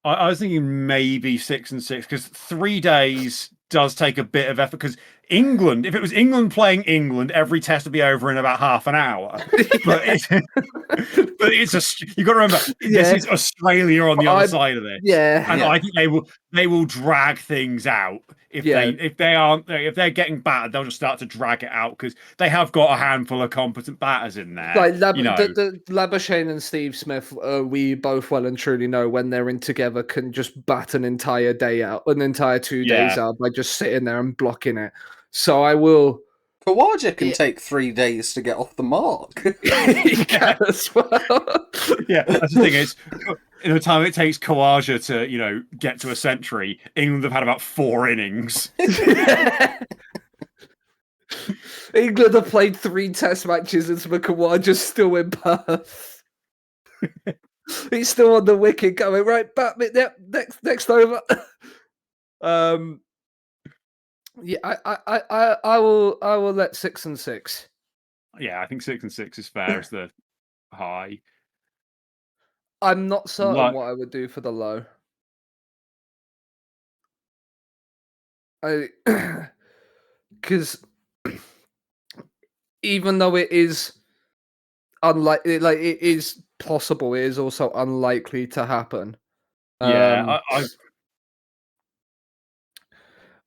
I was thinking maybe 6-6 because 3 days does take a bit of effort. Because England, if it was England playing England, every test would be over in about half an hour. But it's, you got to remember this is Australia on the other side of this. Yeah, and I think they will drag things out if they're getting battered, they'll just start to drag it out because they have got a handful of competent batters in there. Like the Labuschagne and Steve Smith, we both well and truly know when they're in together can just bat an entire day out, an entire 2 days out by just sitting there and blocking it. So I will. Kawaja can take 3 days to get off the mark. He can as well. That's the thing is, in the time it takes Kawaja to, get to a century, England have had about 4 innings. England have played 3 test matches and Kawaja's still in Perth. He's still on the wicket going, right, Batman, yep, next over. Yeah, I will let 6-6. Yeah, I think 6-6 is fair as the high. I'm not certain what I would do for the low. Because even though it is unlikely, like it is possible, it is also unlikely to happen. Yeah,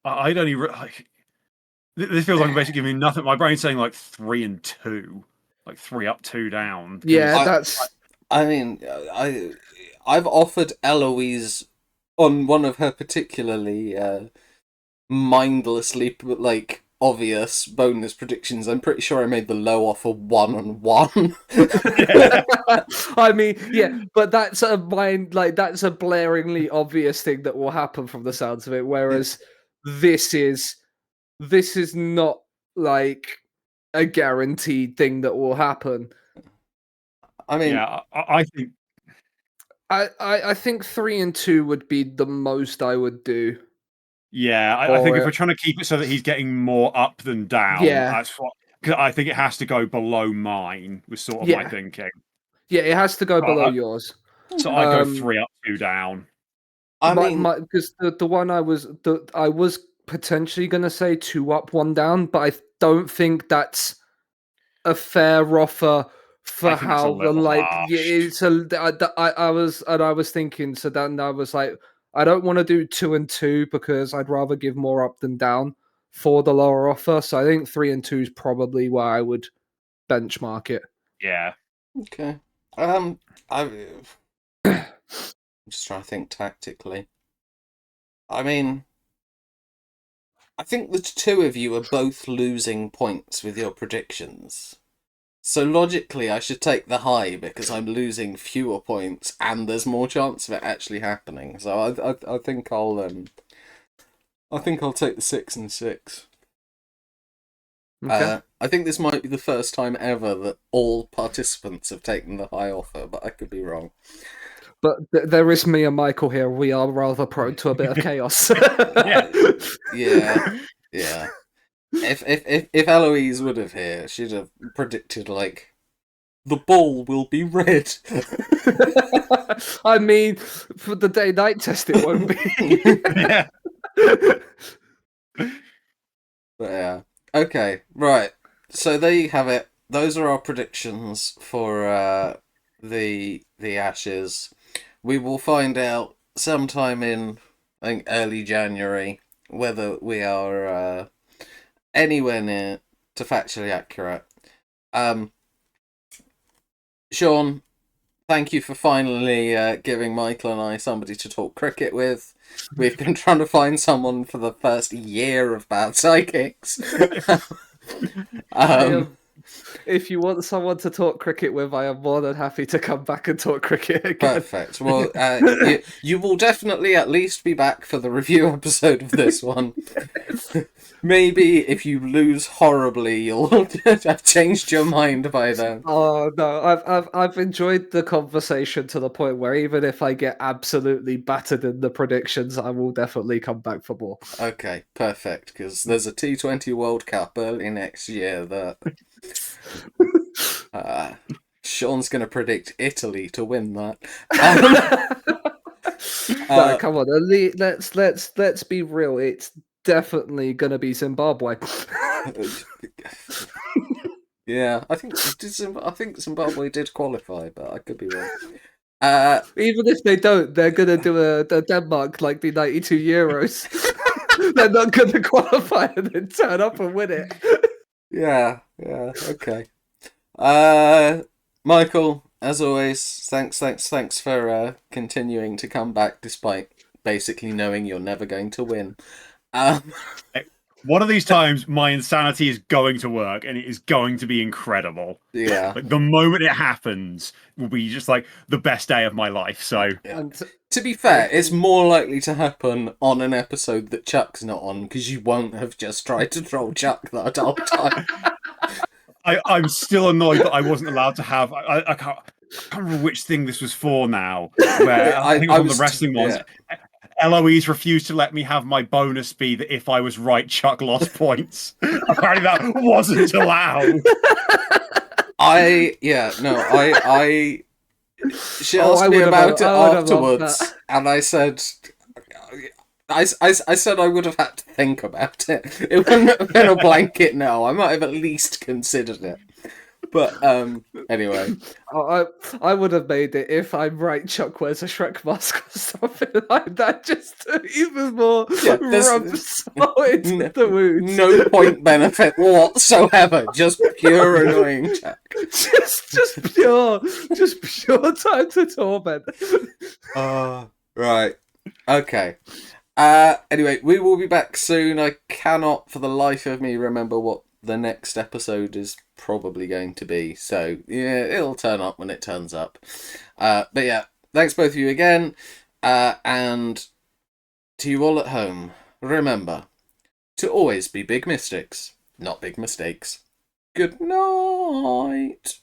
I'd only this feels like I'm basically giving me nothing. My brain's saying like 3-2, like 3 up, 2 down. Yeah, that's. I mean, I've offered Eloise on one of her particularly mindlessly obvious bonus predictions. I'm pretty sure I made the low offer 1-1. I mean, yeah, but that's a that's a blaringly obvious thing that will happen from the sounds of it. Whereas this is not like a guaranteed thing that will happen. I mean, yeah, I think. I think 3-2 would be the most I would do. Yeah, I think if we're trying to keep it so that he's getting more up than down, that's what. Because I think it has to go below mine. Was sort of my thinking. Yeah, it has to go below yours. So I go 3 up, 2 down. I mean, because the one I was potentially going to say 2 up, 1 down, but I don't think that's a fair offer for how the I was thinking. So then I was like, I don't want to do 2-2 because I'd rather give more up than down for the lower offer. So I think 3-2 is probably where I would benchmark it. Yeah. Okay. I'm just trying to think tactically. I mean, I think the two of you are both losing points with your predictions. So logically, I should take the high because I'm losing fewer points and there's more chance of it actually happening. So I think I'll take the 6-6. Okay. I think this might be the first time ever that all participants have taken the high offer, but I could be wrong. But there is me and Michael here. We are rather prone to a bit of chaos. Yeah. If Eloise would have here, she'd have predicted the ball will be red. I mean, for the day-night test, it won't be. Yeah. But yeah. Okay, right. So there you have it. Those are our predictions for the Ashes. We will find out sometime in, I think, early January whether we are anywhere near to factually accurate. Sean, thank you for finally giving Michael and I somebody to talk cricket with. We've been trying to find someone for the first year of Bad Psychics. If you want someone to talk cricket with, I am more than happy to come back and talk cricket again. Perfect. Well, you will definitely at least be back for the review episode of this one. Maybe if you lose horribly, you'll have changed your mind by then. Oh no, I've enjoyed the conversation to the point where even if I get absolutely battered in the predictions, I will definitely come back for more. Okay, perfect. Because there's a T20 World Cup early next year that Sean's going to predict Italy to win that. No, come on, let's be real. It's definitely gonna be Zimbabwe. Yeah, I think Zimbabwe did qualify, but I could be wrong. Even if they don't, they're gonna do a Denmark like the '92 Euros. They're not gonna qualify and then turn up and win it. Yeah, okay. Michael, as always, thanks for continuing to come back despite basically knowing you're never going to win. One of these times, my insanity is going to work, and it is going to be incredible. Yeah. Like, the moment it happens will be just like the best day of my life. So, yeah. To be fair, it's more likely to happen on an episode that Chuck's not on, because you won't have just tried to troll Chuck that whole time. I'm still annoyed that I wasn't allowed to have. I can't remember which thing this was for now. Where I think it was on the wrestling ones. Yeah. Eloise refused to let me have my bonus be that if I was right, Chuck lost points. Apparently that wasn't allowed. She asked me about it afterwards, and I said, I said I would have had to think about it. It wouldn't have been a blanket no. I might have at least considered it. But anyway, I would have made it if I'm right. Chuck wears a Shrek mask or something like that, just to even more rub salt into the wounds. No point benefit whatsoever. Just pure annoying Chuck. just pure time to torment. Right. Okay. Anyway, we will be back soon. I cannot for the life of me remember what the next episode is probably going to be, so yeah, it'll turn up when it turns up. But yeah, thanks both of you again, and to you all at home, remember to always be big mystics, not big mistakes. Good night.